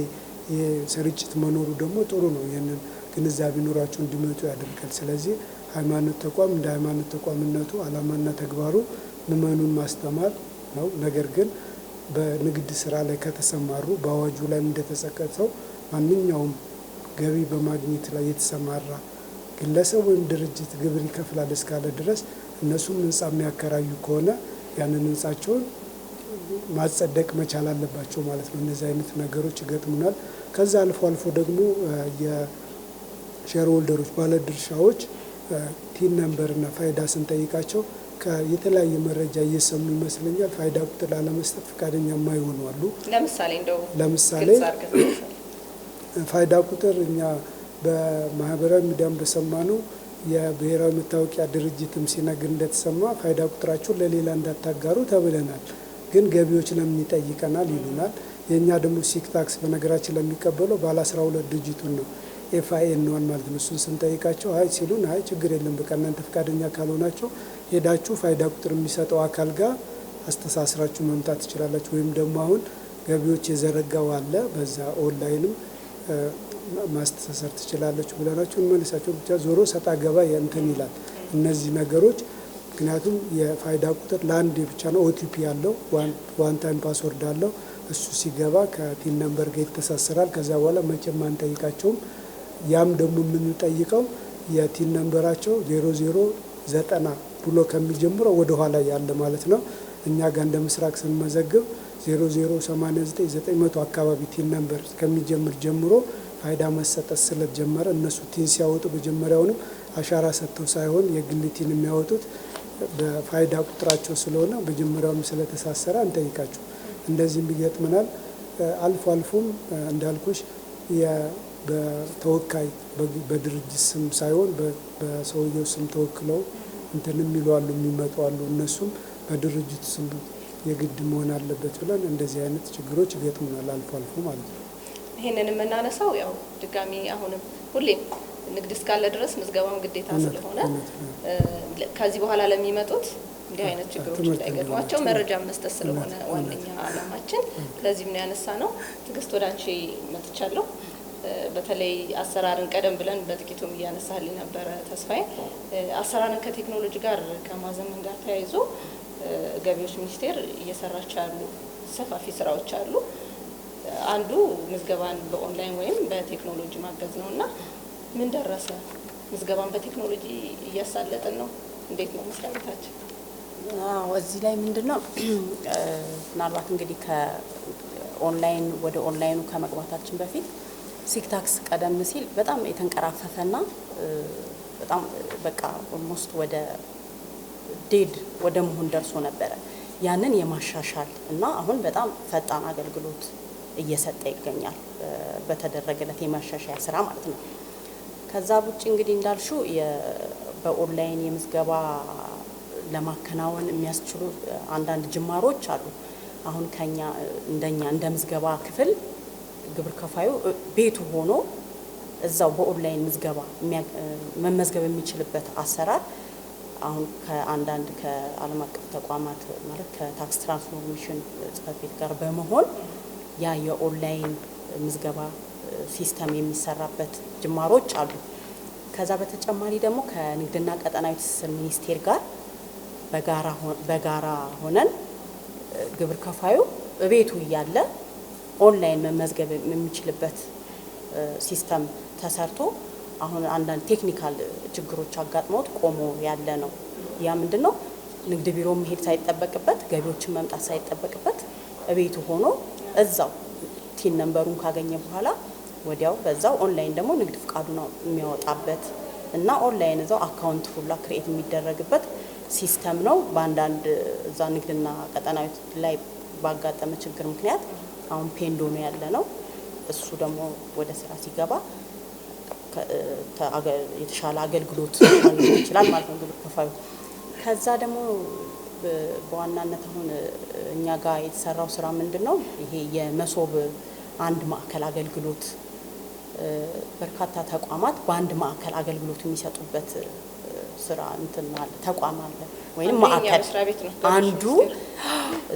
ስርጭት መኖሩ ደግሞ ጥሩ ነው። ይህንን ግንዛቤ ኖሯቸው እንዲመጡ ያደርጋል። ስለዚህ ሃይማኖት ተቋም እንደ ሃይማኖት ተቋምነቱ ዓላማና ተግባሩ ምዕመኑን ማስተማር ነው። ነገር ግን በንግድ ስራ ላይ ከተሰማሩ በአዋጁ ላይ እንደተጠቀሰው ማንኛውም ገቢ በማግኘት ላይ የተሰማራ ግለሰብ ወይም ድርጅት ግብር ይከፍላል እስካለ ድረስ እነሱም ህንፃ የሚያከራዩ ከሆነ ያንን ህንፃቸውን ማጸደቅ መቻል አለባቸው ማለት ነው። እነዚህ አይነት ነገሮች ይገጥሙናል። ከዛ አልፎ ደግሞ የሼር ሆልደሮች ባለድርሻዎች ቲን ነምበርና ፋይዳ ስንጠይቃቸው የተለያየ መረጃ እየሰሙ ይመስለኛል ፋይዳ ቁጥር ላለመስጠት ፈቃደኛ የማይሆኑ አሉ። ለምሳሌ ፋይዳ ቁጥር እኛ በማህበራዊ ሚዲያም በሰማነው የብሔራዊ መታወቂያ ድርጅትም ሲነግር እንደተሰማ ፋይዳ ቁጥራቸውን ለሌላ እንዳታጋሩ ተብለናል። ግን ገቢዎች ለምን ይጠይቀናል ይሉናል። የእኛ ደግሞ ሲክ ታክስ በነገራችን ለሚቀበለው ባለ 12 ድርጅቱን ነው ኤፍአይኤን ነዋል ማለት ነው። እሱን ስንጠይቃቸው አይ ሲሉን አይ ችግር የለም በቃ እናንተ ፈቃደኛ ካልሆናቸው ሄዳችሁ ፋይዳ ቁጥር የሚሰጠው አካል ጋር አስተሳስራችሁ መምጣት ትችላላችሁ፣ ወይም ደግሞ አሁን ገቢዎች የዘረጋው አለ በዛ ኦንላይንም ማስተሳሰር ትችላለች ብለናቸው እንመልሳቸው። ብቻ ዞሮ ሰጣ ገባ እንትን ይላል እነዚህ ነገሮች። ምክንያቱም የፋይዳ ቁጥር ለአንድ ብቻ ነው። ኦቲፒ ያለው ዋን ታይም ፓስወርድ አለው። እሱ ሲገባ ከቲን ነምበር ጋር ይተሳሰራል። ከዛ በኋላ መቼም አንጠይቃቸውም። ያም ደግሞ የምንጠይቀው የቲን ነምበራቸው 0090 ብሎ ከሚጀምረው ወደ ኋላ ያለ ማለት ነው። እኛ ጋር እንደ ምስራቅ ስንመዘግብ 0089900 አካባቢ ቲን ነምበር ከሚጀምር ጀምሮ ፋይዳ መሰጠት ስለጀመረ እነሱ ቲን ሲያወጡ መጀመሪያውንም አሻራ ሰጥተው ሳይሆን የግል ቲን የሚያወጡት በፋይዳ ቁጥራቸው ስለሆነ መጀመሪያውም ስለተሳሰረ አንጠይቃቸው። እንደዚህም ይገጥመናል። አልፎም እንዳልኩሽ በተወካይ በድርጅት ስም ሳይሆን በሰውየው ስም ተወክለው እንትን የሚሉ አሉ፣ የሚመጡ አሉ። እነሱም በድርጅት ስም የግድ መሆን አለበት ብለን እንደዚህ አይነት ችግሮች ይገጥሙናል አልፎ ማለት ነው። ይህንን የምናነሳው ያው ድጋሚ አሁንም ሁሌም ንግድ እስካለ ድረስ ምዝገባውን ግዴታ ስለሆነ ከዚህ በኋላ ለሚመጡት እንዲህ አይነት ችግሮች እንዳይገጥሟቸው መረጃ መስጠት ስለሆነ ዋነኛ ዓላማችን ለዚህም ነው ያነሳ ነው። ትዕግስት ወደ አንቺ መጥቻለሁ። በተለይ አሰራርን ቀደም ብለን በጥቂቱም እያነሳልኝ ነበረ ተስፋዬ። አሰራርን ከቴክኖሎጂ ጋር ከማዘመን ጋር ተያይዞ ገቢዎች ሚኒስቴር እየሰራቸው ያሉ ሰፋፊ ስራዎች አሉ። አንዱ ምዝገባን በኦንላይን ወይም በቴክኖሎጂ ማገዝ ነውና ምን ደረሰ? ምዝገባን በቴክኖሎጂ እያሳለጥን ነው። እንዴት ነው መስሪያ ቤታችን? እዚህ ላይ ምንድነው ምናልባት እንግዲህ ከኦንላይን ወደ ኦንላይኑ ከመግባታችን በፊት ሲክ ታክስ ቀደም ሲል በጣም የተንቀራፈፈና በጣም በቃ ኦልሞስት ወደ ዴድ ወደ መሆን ደርሶ ነበረ። ያንን የማሻሻል እና አሁን በጣም ፈጣን አገልግሎት እየሰጠ ይገኛል በተደረገለት የማሻሻያ ስራ ማለት ነው። ከዛ ውጭ እንግዲህ እንዳልሹ በኦንላይን የምዝገባ ለማከናወን የሚያስችሉ አንዳንድ ጅማሮች አሉ። አሁን ከኛ እንደ ምዝገባ ክፍል ግብር ከፋዩ ቤቱ ሆኖ እዛው በኦንላይን ምዝገባ መመዝገብ የሚችልበት አሰራር አሁን ከአንዳንድ ከዓለም አቀፍ ተቋማት ማለት ከታክስ ትራንስፎርሜሽን ጽሕፈት ቤት ጋር በመሆን ያ የኦንላይን ምዝገባ ሲስተም የሚሰራበት ጅማሮች አሉ። ከዛ በተጨማሪ ደግሞ ከንግድና ቀጠናዊ ትስስር ሚኒስቴር ጋር በጋራ ሆነን ግብር ከፋዩ በቤቱ እያለ ኦንላይን መመዝገብ የሚችልበት ሲስተም ተሰርቶ አሁን አንዳንድ ቴክኒካል ችግሮች አጋጥመውት ቆሞ ያለ ነው። ያ ምንድነው ንግድ ቢሮ መሄድ ሳይጠበቅበት ገቢዎችን መምጣት ሳይጠበቅበት እቤቱ ሆኖ እዛው ቲን ነምበሩን ካገኘ በኋላ ወዲያው በዛው ኦንላይን ደግሞ ንግድ ፍቃዱ ነው የሚያወጣበት እና ኦንላይን እዛው አካውንት ሁሉ ክሬት የሚደረግበት ሲስተም ነው። በአንዳንድ እዛ ንግድና ቀጠናዊ ላይ ባጋጠመ ችግር ምክንያት አሁን ፔንዶ ነው ያለ ነው። እሱ ደግሞ ወደ ስራ ሲገባ የተሻለ አገልግሎት ማግኘት ይችላል ማለት ነው ግብር ከፋዩ። ከዛ ደግሞ በዋናነት አሁን እኛ ጋር የተሰራው ስራ ምንድነው ይሄ የመሶብ አንድ ማዕከል አገልግሎት በርካታ ተቋማት በአንድ ማዕከል አገልግሎት የሚሰጡበት ስራ እንትን አለ ተቋም አለ ወይንም ማዕከል አንዱ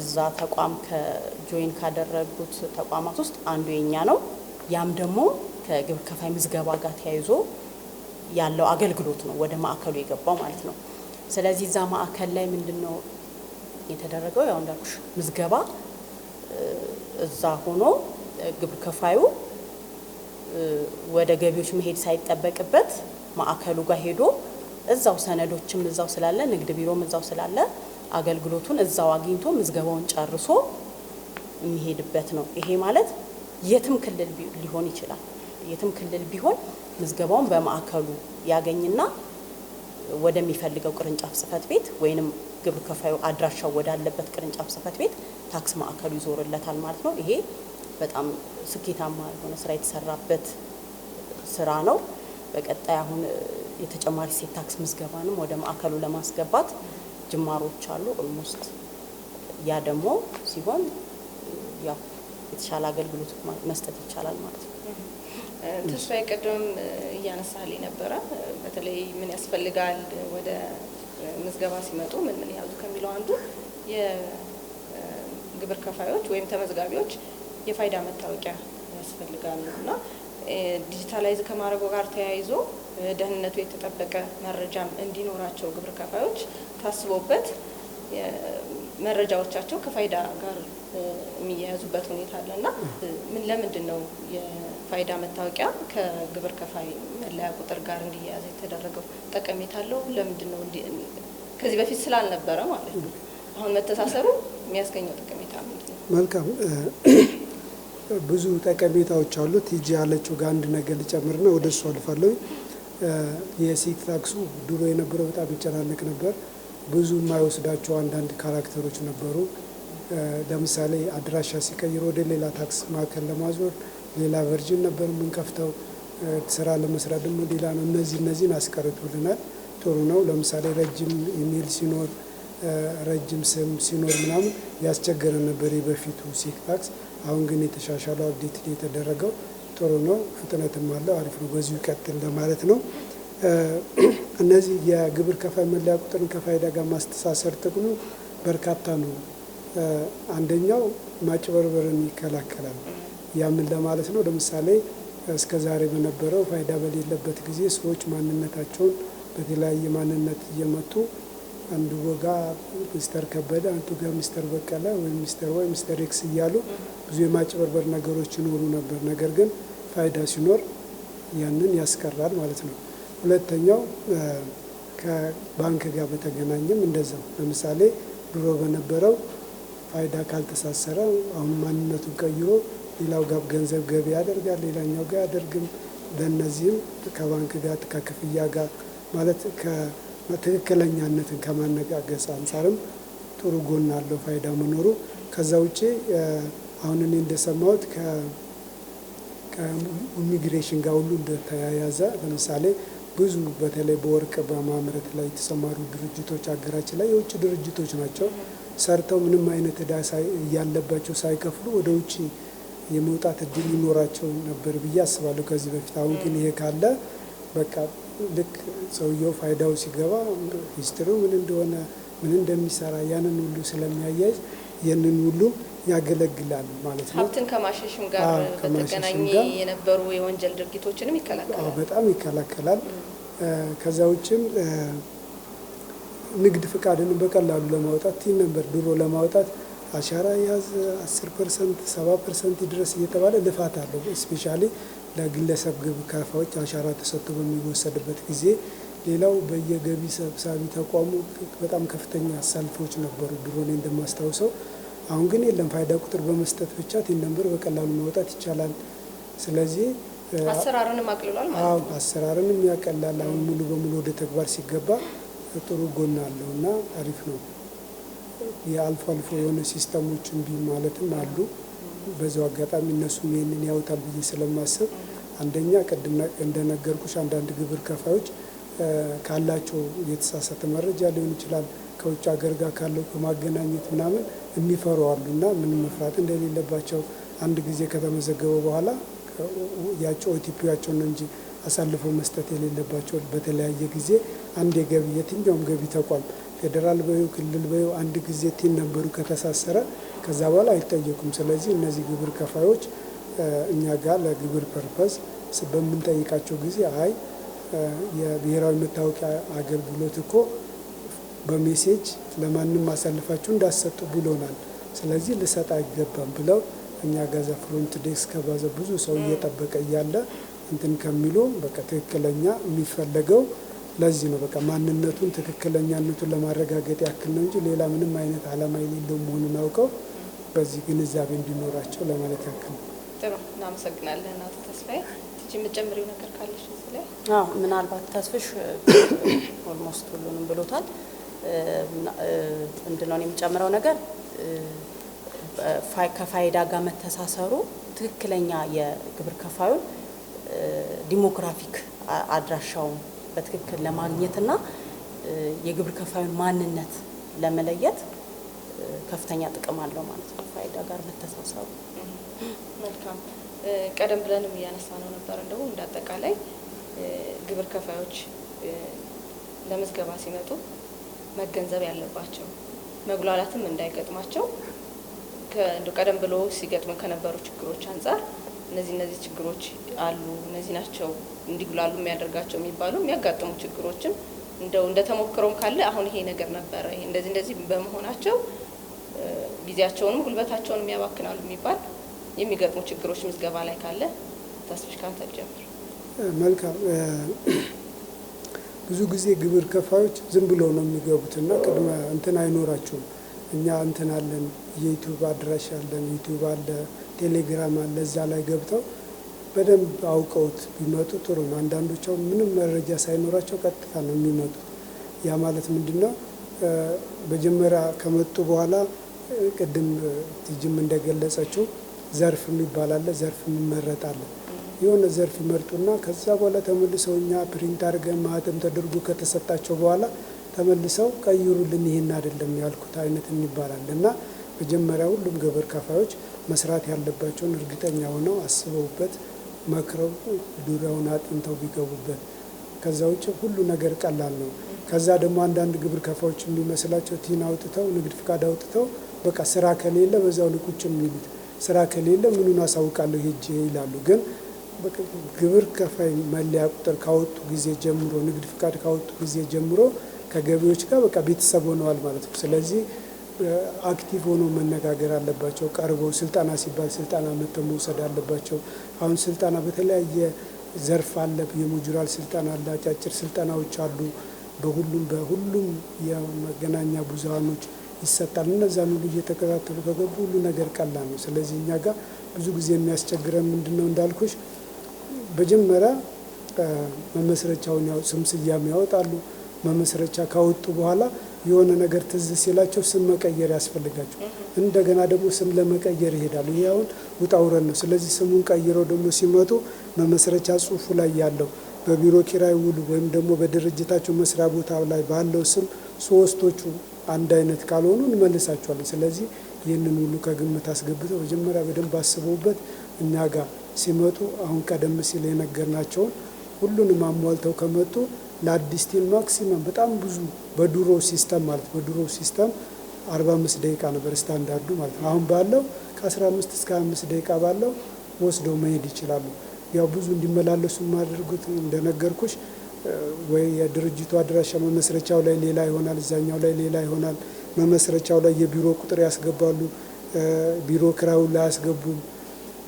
እዛ ተቋም ከጆይን ካደረጉት ተቋማት ውስጥ አንዱ የኛ ነው። ያም ደግሞ ከግብር ከፋይ ምዝገባ ጋር ተያይዞ ያለው አገልግሎት ነው ወደ ማዕከሉ የገባው ማለት ነው። ስለዚህ እዛ ማዕከል ላይ ምንድነው የተደረገው ያው እንዳልኩሽ ምዝገባ እዛ ሆኖ ግብር ከፋዩ ወደ ገቢዎች መሄድ ሳይጠበቅበት ማዕከሉ ጋር ሄዶ እዛው ሰነዶችም እዛው ስላለ ንግድ ቢሮም እዛው ስላለ አገልግሎቱን እዛው አግኝቶ ምዝገባውን ጨርሶ የሚሄድበት ነው። ይሄ ማለት የትም ክልል ሊሆን ይችላል። የትም ክልል ቢሆን ምዝገባውን በማዕከሉ ያገኝና ወደሚፈልገው ቅርንጫፍ ጽህፈት ቤት ወይንም ግብር ከፋዩ አድራሻው ወዳለበት ቅርንጫፍ ጽህፈት ቤት ታክስ ማዕከሉ ይዞርለታል ማለት ነው። ይሄ በጣም ስኬታማ የሆነ ስራ የተሰራበት ስራ ነው። በቀጣይ አሁን የተጨማሪ እሴት ታክስ ምዝገባንም ወደ ማዕከሉ ለማስገባት ጅማሮች አሉ። ኦልሞስት ያ ደግሞ ሲሆን ያው የተሻለ አገልግሎት መስጠት ይቻላል ማለት ነው። ተስፋዬ ቀደም እያነሳልኝ ነበረ በተለይ ምን ያስፈልጋል ወደ ምዝገባ ሲመጡ ምን ያዙ ከሚለው አንዱ የግብር ከፋዮች ወይም ተመዝጋቢዎች የፋይዳ መታወቂያ ያስፈልጋሉና ዲጂታላይዝ ከማድረጉ ጋር ተያይዞ ደህንነቱ የተጠበቀ መረጃም እንዲኖራቸው ግብር ከፋዮች ታስቦበት መረጃዎቻቸው ከፋይዳ ጋር የሚያያዙበት ሁኔታ አለና ለምንድን ነው የፋይዳ መታወቂያ ከግብር ከፋይ መለያ ቁጥር ጋር እንዲያያዝ የተደረገው? ጠቀሜታ አለው? ለምንድን ነው ከዚህ በፊት ስላልነበረ ማለት ነው አሁን መተሳሰሩ የሚያስገኘው ጠቀሜታ ምንድነው? መልካም ብዙ ጠቀሜታዎች አሉት። ቲጂ ያለችው ጋር አንድ ነገር ልጨምርና ወደሱ አልፋለሁ። የእሴት ታክሱ ድሮ የነበረው በጣም ይጨናነቅ ነበር። ብዙ የማይወስዳቸው አንዳንድ ካራክተሮች ነበሩ። ለምሳሌ አድራሻ ሲቀይር ወደ ሌላ ታክስ ማዕከል ለማዞር ሌላ ቨርዥን ነበር የምንከፍተው። ስራ ለመስራት ደግሞ ሌላ ነው። እነዚህን አስቀርቶልናል። ጥሩ ነው። ለምሳሌ ረጅም ኢሜል ሲኖር ረጅም ስም ሲኖር ምናምን ያስቸገረን ነበር የበፊቱ እሴት ታክስ። አሁን ግን የተሻሻለው አፕዴት የተደረገው ጥሩ ነው። ፍጥነትም አለው። አሪፍ ነው። በዚሁ ይቀጥል ለማለት ነው። እነዚህ የግብር ከፋይ መለያ ቁጥርን ከፋይዳ ጋር ማስተሳሰር ጥቅሙ በርካታ ነው። አንደኛው ማጭበርበርን ይከላከላል። ያምን ለማለት ነው። ለምሳሌ እስከ ዛሬ በነበረው ፋይዳ በሌለበት ጊዜ ሰዎች ማንነታቸውን በተለያየ ማንነት እየመጡ አንዱ ወጋ ሚስተር ከበደ፣ አንዱ ጋር ሚስተር በቀለ ወይም ሚስተር ዋይ ሚስተር ኤክስ እያሉ ብዙ የማጭበርበር ነገሮች ይኖሩ ነበር። ነገር ግን ፋይዳ ሲኖር ያንን ያስቀራል ማለት ነው። ሁለተኛው ከባንክ ጋር በተገናኘም እንደዛው። ለምሳሌ ድሮ በነበረው ፋይዳ ካልተሳሰረ አሁን ማንነቱን ቀይሮ ሌላው ጋር ገንዘብ ገቢ ያደርጋል፣ ሌላኛው ጋር ያደርግም። ለእነዚህም ከባንክ ጋር ከክፍያ ጋር ማለት ትክክለኛነትን ከማነጋገጽ አንጻርም ጥሩ ጎን አለው ፋይዳ መኖሩ። ከዛ ውጭ አሁን እኔ እንደሰማሁት ከኢሚግሬሽን ጋር ሁሉ እንደተያያዘ ለምሳሌ ብዙ በተለይ በወርቅ በማምረት ላይ የተሰማሩ ድርጅቶች ሀገራችን ላይ የውጭ ድርጅቶች ናቸው። ሰርተው ምንም አይነት ዕዳ ያለባቸው ሳይከፍሉ ወደ ውጭ የመውጣት እድል ይኖራቸው ነበር ብዬ አስባለሁ ከዚህ በፊት። አሁን ግን ይሄ ካለ በቃ ልክ ሰውየው ፋይዳው ሲገባ ሂስትሪው ምን እንደሆነ ምን እንደሚሰራ ያንን ሁሉ ስለሚያያዝ ያንን ሁሉ ያገለግላል ማለት ነው። ሀብትን ከማሸሽም ጋር በተገናኘ የነበሩ የወንጀል ድርጊቶችንም ይከላከላል። በጣም ይከላከላል። ከዛ ውጭም ንግድ ፍቃድን በቀላሉ ለማውጣት ቲን ነበር ድሮ ለማውጣት አሻራ ያዝ 10%፣ 70% ድረስ እየተባለ ልፋት አለው። ስፔሻሊ ለግለሰብ ግብር ከፋዮች አሻራ ተሰጥቶ በሚወሰድበት ጊዜ። ሌላው በየገቢ ሰብሳቢ ተቋሙ በጣም ከፍተኛ ሰልፎች ነበሩ ድሮ እኔ እንደማስታውሰው። አሁን ግን የለም። ፋይዳ ቁጥር በመስጠት ብቻ ቲን ነምበር በቀላሉ ማውጣት ይቻላል። ስለዚህ አሰራርንም አቅልሏል ማለት ነው። አሰራርንም ያቀላል። አሁን ሙሉ በሙሉ ወደ ተግባር ሲገባ ጥሩ ጎን አለው እና አሪፍ ነው። የአልፎ አልፎ የሆነ ሲስተሞች እምቢ ማለትም አሉ። በዛው አጋጣሚ እነሱም ይህንን ያውታል ብዬ ስለማስብ አንደኛ ቅድም እንደነገርኩሽ አንዳንድ ግብር ከፋዮች ካላቸው የተሳሳተ መረጃ ሊሆን ይችላል ከውጭ ሀገር ጋር ካለው በማገናኘት ምናምን የሚፈሩ አሉና ምንም መፍራት እንደሌለባቸው አንድ ጊዜ ከተመዘገበ በኋላ ያቸው ኦቲፒያቸውን እንጂ አሳልፈው መስጠት የሌለባቸው በተለያየ ጊዜ አንድ የገቢ የትኛውም ገቢ ተቋም ፌዴራል በዩ ክልል በዩ አንድ ጊዜ ቲን ነበሩ ከተሳሰረ ከዛ በኋላ አይጠየቁም። ስለዚህ እነዚህ ግብር ከፋዮች እኛ ጋር ለግብር ፐርፐዝ በምንጠይቃቸው ጊዜ አይ የብሔራዊ መታወቂያ አገልግሎት እኮ በሜሴጅ ለማንም አሳልፋችሁ እንዳሰጡ ብሎናል፣ ስለዚህ ልሰጥ አይገባም ብለው እኛ ጋዛ ፍሮንት ዴስክ ከባዘ ብዙ ሰው እየጠበቀ እያለ እንትን ከሚሉ በቃ ትክክለኛ የሚፈለገው ለዚህ ነው። በቃ ማንነቱን ትክክለኛነቱን ለማረጋገጥ ያክል ነው እንጂ ሌላ ምንም አይነት ዓላማ የሌለው መሆኑን አውቀው በዚህ ግንዛቤ እንዲኖራቸው ለማለት ያክል ነው። ጥሩ፣ እናመሰግናለን አቶ ተስፋዬ። ትጂ የምትጨምሪው ነገር ካለሽ እዚህ ላይ? ምናልባት ተስፍሽ ኦልሞስት ሁሉንም ብሎታል። ምንድነው የምጨምረው ነገር ከፋይዳ ጋር መተሳሰሩ ትክክለኛ የግብር ከፋዩን ዲሞግራፊክ አድራሻውን በትክክል ለማግኘትና የግብር ከፋዩን ማንነት ለመለየት ከፍተኛ ጥቅም አለው ማለት ነው ፋይዳ ጋር መተሳሰሩ። መልካም። ቀደም ብለንም እያነሳ ነው ነበር እንደው እንዳጠቃላይ ግብር ከፋዮች ለምዝገባ ሲመጡ መገንዘብ ያለባቸው መጉላላትም እንዳይገጥማቸው ቀደም ብሎ ሲገጥሙ ከነበሩ ችግሮች አንጻር እነዚህ ችግሮች አሉ፣ እነዚህ ናቸው እንዲጉላሉ የሚያደርጋቸው የሚባሉ የሚያጋጥሙ ችግሮችን እንደው እንደተሞክረውም ካለ አሁን ይሄ ነገር ነበረ ይሄ እንደዚህ በመሆናቸው ጊዜያቸውንም ጉልበታቸውንም ያባክናሉ የሚባል የሚገጥሙ ችግሮች ምዝገባ ላይ ካለ ተስፍሽ ካንተ ጀምር። መልካም። ብዙ ጊዜ ግብር ከፋዮች ዝም ብለው ነው የሚገቡትና ቅድመ እንትን አይኖራቸውም። እኛ እንትን አለን፣ የዩቲዩብ አድራሻ አለን፣ ዩቲዩብ አለ፣ ቴሌግራም አለ። እዛ ላይ ገብተው በደንብ አውቀውት ቢመጡ ጥሩ ነው። አንዳንዶች ምንም መረጃ ሳይኖራቸው ቀጥታ ነው የሚመጡት። ያ ማለት ምንድነው? መጀመሪያ ከመጡ በኋላ ቅድም ትጅም እንደገለጸችው ዘርፍ የሚባል አለ፣ ዘርፍ ይመረጣል። የሆነ ዘርፍ ይመርጡና ከዛ በኋላ ተመልሰው እኛ ፕሪንት አድርገን ማህተም ተደርጎ ከተሰጣቸው በኋላ ተመልሰው ቀይሩልን ይሄን አይደለም ያልኩት አይነት ይባላል። እና መጀመሪያ ሁሉም ግብር ከፋዮች መስራት ያለባቸውን እርግጠኛ ሆነው አስበውበት መክረው ዱሪያውን አጥንተው ቢገቡበት፣ ከዛ ውጭ ሁሉ ነገር ቀላል ነው። ከዛ ደግሞ አንዳንድ ግብር ከፋዮች የሚመስላቸው ቲን አውጥተው ንግድ ፍቃድ አውጥተው በቃ ስራ ከሌለ በዛው ልቁጭ የሚሉት ስራ ከሌለ ምኑን አሳውቃለሁ ሄጄ ይላሉ። ግን ግብር ከፋይ መለያ ቁጥር ካወጡ ጊዜ ጀምሮ ንግድ ፍቃድ ካወጡ ጊዜ ጀምሮ ከገቢዎች ጋር በቃ ቤተሰብ ሆነዋል ማለት ነው። ስለዚህ አክቲቭ ሆኖ መነጋገር አለባቸው። ቀርበው ስልጠና ሲባል ስልጠና መጥተው መውሰድ አለባቸው። አሁን ስልጠና በተለያየ ዘርፍ አለ። የሞጁራል ስልጠና አለ፣ አጫጭር ስልጠናዎች አሉ። በሁሉም የመገናኛ ብዙሃኖች ይሰጣል። እነዛን ሁሉ እየተከታተሉ ከገቡ ሁሉ ነገር ቀላል ነው። ስለዚህ እኛ ጋር ብዙ ጊዜ የሚያስቸግረን ምንድነው እንዳልኩሽ መጀመሪያ መመስረቻውን ስም ስያሜ ያወጣሉ። መመስረቻ ካወጡ በኋላ የሆነ ነገር ትዝ ሲላቸው ስም መቀየር ያስፈልጋቸው፣ እንደገና ደግሞ ስም ለመቀየር ይሄዳሉ። ይሄ አሁን ውጣ ውረድ ነው። ስለዚህ ስሙን ቀይረው ደግሞ ሲመጡ መመስረቻ ጽሑፉ ላይ ያለው በቢሮ ኪራይ ውሉ ወይም ደግሞ በድርጅታቸው መስሪያ ቦታ ላይ ባለው ስም ሶስቶቹ አንድ አይነት ካልሆኑ እንመልሳቸዋለን። ስለዚህ ይህንን ሁሉ ከግምት አስገብተው መጀመሪያ በደንብ አስበውበት እኛ ጋር ሲመጡ አሁን ቀደም ሲል የነገርናቸውን ሁሉንም አሟልተው ከመጡ ለአዲስ ቲን ማክሲመም በጣም ብዙ በድሮ ሲስተም ማለት በድሮ ሲስተም 45 ደቂቃ ነበር ስታንዳርዱ ማለት ነው። አሁን ባለው ከ15 እስከ 25 ደቂቃ ባለው ወስደው መሄድ ይችላሉ። ያው ብዙ እንዲመላለሱ ማድረጉት እንደነገርኩሽ ወይ የድርጅቱ አድራሻ መመስረቻው ላይ ሌላ ይሆናል፣ እዛኛው ላይ ሌላ ይሆናል። መመስረቻው ላይ የቢሮ ቁጥር ያስገባሉ፣ ቢሮ ክራዩን ላይ አያስገቡም።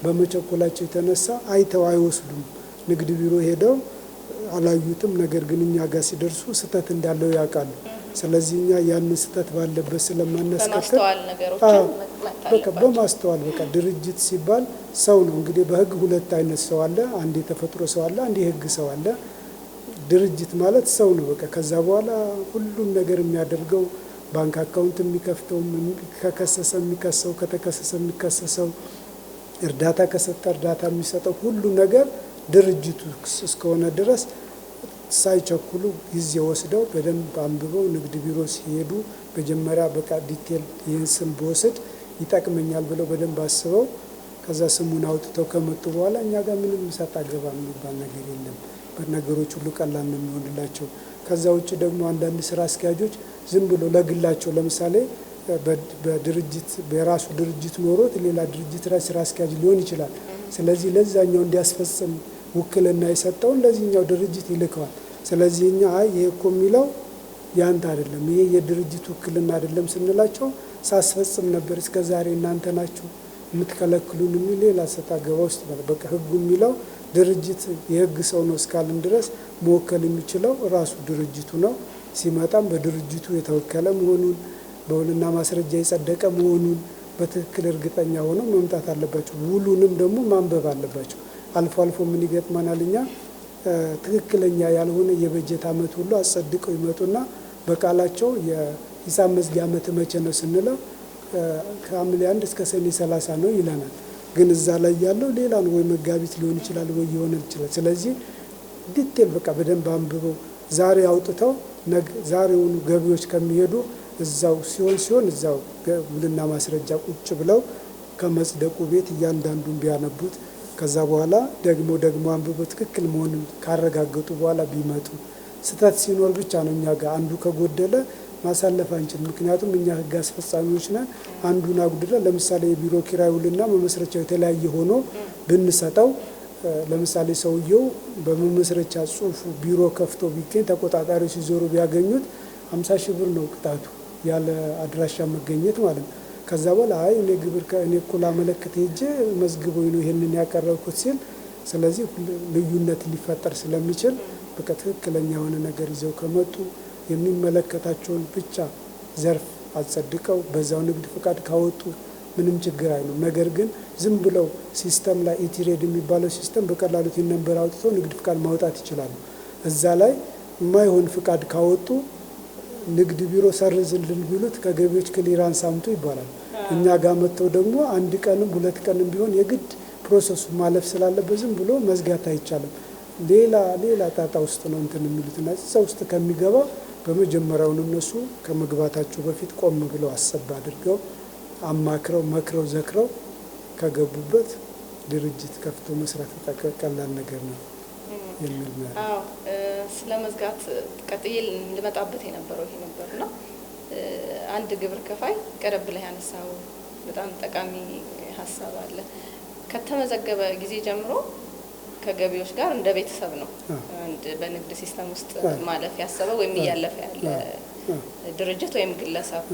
በመቸኮላቸው የተነሳ አይተው አይወስዱም። ንግድ ቢሮ ሄደው አላዩትም። ነገር ግን እኛ ጋር ሲደርሱ ስህተት እንዳለው ያውቃሉ። ስለዚህ እኛ ያንን ስህተት ባለበት ስለማናስከትል በማስተዋል በቃ ድርጅት ሲባል ሰው ነው እንግዲህ በህግ ሁለት አይነት ሰው አለ። አንድ የተፈጥሮ ሰው አለ፣ አንድ የህግ ሰው አለ። ድርጅት ማለት ሰው ነው በቃ። ከዛ በኋላ ሁሉም ነገር የሚያደርገው ባንክ አካውንት የሚከፍተው፣ ከከሰሰ የሚከሰው፣ ከተከሰሰ የሚከሰሰው፣ እርዳታ ከሰጠ እርዳታ የሚሰጠው ሁሉ ነገር ድርጅቱ እስከሆነ ድረስ ሳይቸኩሉ ጊዜ ወስደው በደንብ አንብበው ንግድ ቢሮ ሲሄዱ መጀመሪያ በቃ ዲቴል ይህን ስም በወስድ ይጠቅመኛል ብለው በደንብ አስበው ከዛ ስሙን አውጥተው ከመጡ በኋላ እኛ ጋር ምንም ሰጣ ገባ የሚባል ነገር የለም። በነገሮች ሁሉ ቀላል ነው የሚሆንላቸው። ከዛ ውጭ ደግሞ አንዳንድ ስራ አስኪያጆች ዝም ብሎ ለግላቸው ለምሳሌ በድርጅት በራሱ ድርጅት ኖሮት ሌላ ድርጅት ላይ ስራ አስኪያጅ ሊሆን ይችላል። ስለዚህ ለዛኛው እንዲያስፈጽም ውክልና የሰጠውን ለዚህኛው ድርጅት ይልከዋል። ስለዚህ እኛ ይሄ እኮ የሚለው ያንተ አይደለም፣ ይሄ የድርጅት ውክልና አይደለም ስንላቸው ሳስፈጽም ነበር እስከ ዛሬ እናንተ ናችሁ የምትከለክሉን የሚል ሌላ ሰጣ ገባ ውስጥ በቃ ህጉ የሚለው ድርጅት የህግ ሰው ነው እስካልን ድረስ መወከል የሚችለው ራሱ ድርጅቱ ነው። ሲመጣም በድርጅቱ የተወከለ መሆኑን በውልና ማስረጃ የጸደቀ መሆኑን በትክክል እርግጠኛ ሆነው መምጣት አለባቸው። ውሉንም ደግሞ ማንበብ አለባቸው። አልፎ አልፎ ምን ይገጥመናል እኛ ትክክለኛ ያልሆነ የበጀት አመት ሁሉ አጸድቀው ይመጡና በቃላቸው የሂሳብ መዝጊያ አመት መቼ ነው ስንለው ከሐምሌ 1 እስከ ሰኔ 30 ነው ይለናል። ግን እዛ ላይ ያለው ሌላ ነው፣ ወይ መጋቢት ሊሆን ይችላል ወይ ሊሆን ይችላል። ስለዚህ ዲቴል በቃ በደንብ አንብበው ዛሬ አውጥተው ዛሬውኑ ገቢዎች ከሚሄዱ እዛው ሲሆን እዛው ውልና ማስረጃ ቁጭ ብለው ከመጽደቁ ቤት እያንዳንዱን ቢያነቡት ከዛ በኋላ ደግሞ አንብበው ትክክል መሆኑን ካረጋገጡ በኋላ ቢመጡ ስህተት ሲኖር ብቻ ነው እኛ ጋር አንዱ ከጎደለ ማሳለፍ አንችልም። ምክንያቱም እኛ ህግ አስፈጻሚዎች ነን። አንዱን አጉድለ ለምሳሌ የቢሮ ኪራይ ውልና መመስረቻው የተለያየ ሆኖ ብንሰጠው ለምሳሌ ሰውየው በመመስረቻ ጽሁፉ ቢሮ ከፍቶ ቢገኝ ተቆጣጣሪው ሲዞሩ ቢያገኙት 50 ሺህ ብር ነው ቅጣቱ ያለ አድራሻ መገኘት ማለት ነው። ከዛ በኋላ እኔ ግብር እኔ እኮ ላመለክት ሄጄ መዝግቦኝ ነው ይሄንን ያቀረብኩት ሲል ስለዚህ ልዩነት ሊፈጠር ስለሚችል በቃ ትክክለኛ የሆነ ነገር ይዘው ከመጡ የሚመለከታቸውን ብቻ ዘርፍ አጸድቀው በዛው ንግድ ፍቃድ ካወጡ ምንም ችግር አይኖርም። ነገር ግን ዝም ብለው ሲስተም ላይ ኢቲሬድ የሚባለው ሲስተም በቀላሉ ቲን ነምበር አውጥተው ንግድ ፍቃድ ማውጣት ይችላሉ። እዛ ላይ የማይሆን ፍቃድ ካወጡ ንግድ ቢሮ ሰርዝልን ቢሉት ከገቢዎች ክሊራንስ አምጡ ይባላል። እኛ ጋር መጥተው ደግሞ አንድ ቀንም ሁለት ቀንም ቢሆን የግድ ፕሮሰሱ ማለፍ ስላለበት ዝም ብሎ መዝጋት አይቻልም። ሌላ ጣጣ ውስጥ ነው እንትን የሚሉትና እዛ ውስጥ ከሚገባ በመጀመሪያውን እነሱ ከመግባታቸው በፊት ቆም ብለው አሰብ አድርገው አማክረው መክረው ዘክረው ከገቡበት ድርጅት ከፍቶ መስራት ቀላል ነገር ነው የሚል ነው። ስለ መዝጋት ቀጥዬ ልመጣበት የነበረው ይሄ ነበርና አንድ ግብር ከፋይ ቀረብ ላይ ያነሳው በጣም ጠቃሚ ሀሳብ አለ። ከተመዘገበ ጊዜ ጀምሮ ከገቢዎች ጋር እንደ ቤተሰብ ነው በንግድ ሲስተም ውስጥ ማለፍ ያሰበ ወይም እያለፈ ያለ ድርጅት ወይም ግለሰብ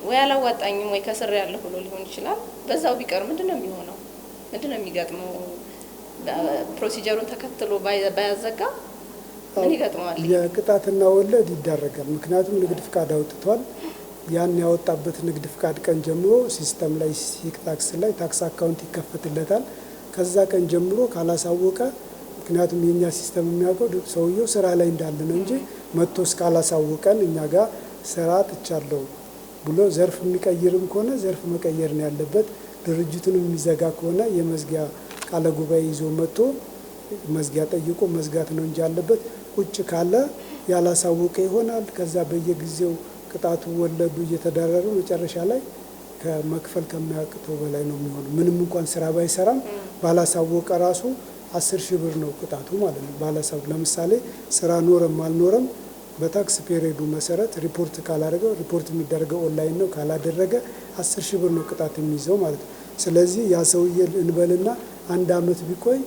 ወይ አላዋጣኝም ወይ ከስር ያለ ሁሉ ሊሆን ይችላል። በዛው ቢቀር ምንድነው የሚሆነው? ምንድነው የሚገጥመው? ፕሮሲጀሩን ተከትሎ ባያዘጋ ምን ይገጥማል? የቅጣትና ወለድ ይዳረጋል። ምክንያቱም ንግድ ፍቃድ አውጥቷል። ያን ያወጣበት ንግድ ፍቃድ ቀን ጀምሮ ሲስተም ላይ ታክስ ላይ ታክስ አካውንት ይከፈትለታል። ከዛ ቀን ጀምሮ ካላሳወቀ ምክንያቱም የኛ ሲስተም የሚያውቀው ሰውየው ስራ ላይ እንዳለ ነው እንጂ መጥቶ እስካላሳወቀን እኛ ጋር ስራ ትቻለው ብሎ ዘርፍ የሚቀይርም ከሆነ ዘርፍ መቀየር ነው ያለበት። ድርጅቱን የሚዘጋ ከሆነ የመዝጊያ ቃለ ጉባኤ ይዞ መጥቶ መዝጊያ ጠይቆ መዝጋት ነው እንጂ ያለበት ቁጭ ካለ ያላሳወቀ ይሆናል። ከዛ በየጊዜው ቅጣቱ ወለዱ እየተዳረሩ መጨረሻ ላይ ከመክፈል ከማያቅተው በላይ ነው የሚሆነው። ምንም እንኳን ስራ ባይሰራም ባላሳወቀ ራሱ 10 ሺህ ብር ነው ቅጣቱ ማለት ነው። ባላሳወቀ ለምሳሌ ስራ ኖረም አልኖረም በታክስ ፔሪዮዱ መሰረት ሪፖርት ካላደረገው ሪፖርት የሚደረገው ኦንላይን ነው ካላደረገ 10 ሺህ ብር ነው ቅጣት የሚይዘው ማለት ነው። ስለዚህ ያ ሰውዬ እንበልና አንድ አመት ቢቆይ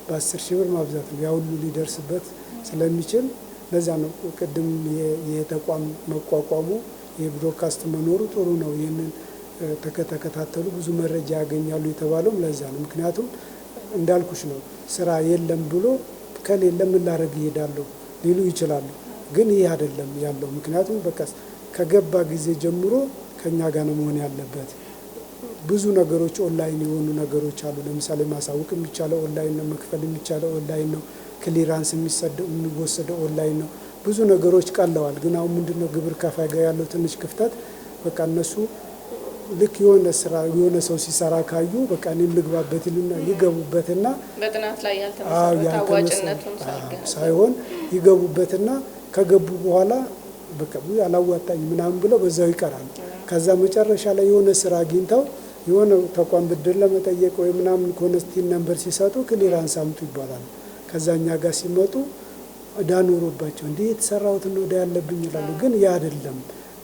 በ10 ሺህ ብር ማብዛት ነው ያ ሁሉ ሊደርስበት ስለሚችል ለዛ ነው ቅድም የተቋም መቋቋሙ የብሮድካስት መኖሩ ጥሩ ነው። ይህንን ተከታተሉ ብዙ መረጃ ያገኛሉ የተባለውም ለዛ ነው። ምክንያቱም እንዳልኩሽ ነው ስራ የለም ብሎ ከሌለ ምን ላደርግ እሄዳለሁ ሊሉ ይችላሉ። ግን ይህ አይደለም ያለው። ምክንያቱም በቃ ከገባ ጊዜ ጀምሮ ከኛ ጋር ነው መሆን ያለበት። ብዙ ነገሮች ኦንላይን የሆኑ ነገሮች አሉ። ለምሳሌ ማሳወቅ የሚቻለው ኦንላይን ነው፣ መክፈል የሚቻለው ኦንላይን ነው፣ ክሊራንስ የሚወሰደው ኦንላይን ነው። ብዙ ነገሮች ቀለዋል። ግን አሁን ምንድነው ግብር ከፋይ ጋር ያለው ትንሽ ክፍተት በቃ እነሱ ልክ የሆነ ስራ የሆነ ሰው ሲሰራ ካዩ በቃ እኔም ልግባበት ይሉና ይገቡበትና በጥናት ላይ ያልተመሰረተ አዋጭነቱን ሳይሆን ይገቡበትና ከገቡ በኋላ በቃ ያላዋጣኝ ምናምን ብለው በዛው ይቀራሉ። ከዛ መጨረሻ ላይ የሆነ ስራ አግኝተው የሆነ ተቋም ብድር ለመጠየቅ ወይ ምናምን ኮንስቲን ነምበር ሲሰጡ ክሊራንስ አምጡ ይባላል። ከዛኛ ጋር ሲመጡ እዳ ኖሮባቸው እንዴ የተሰራሁት ነው እዳ ያለብኝ ይላሉ። ግን ያ አይደለም።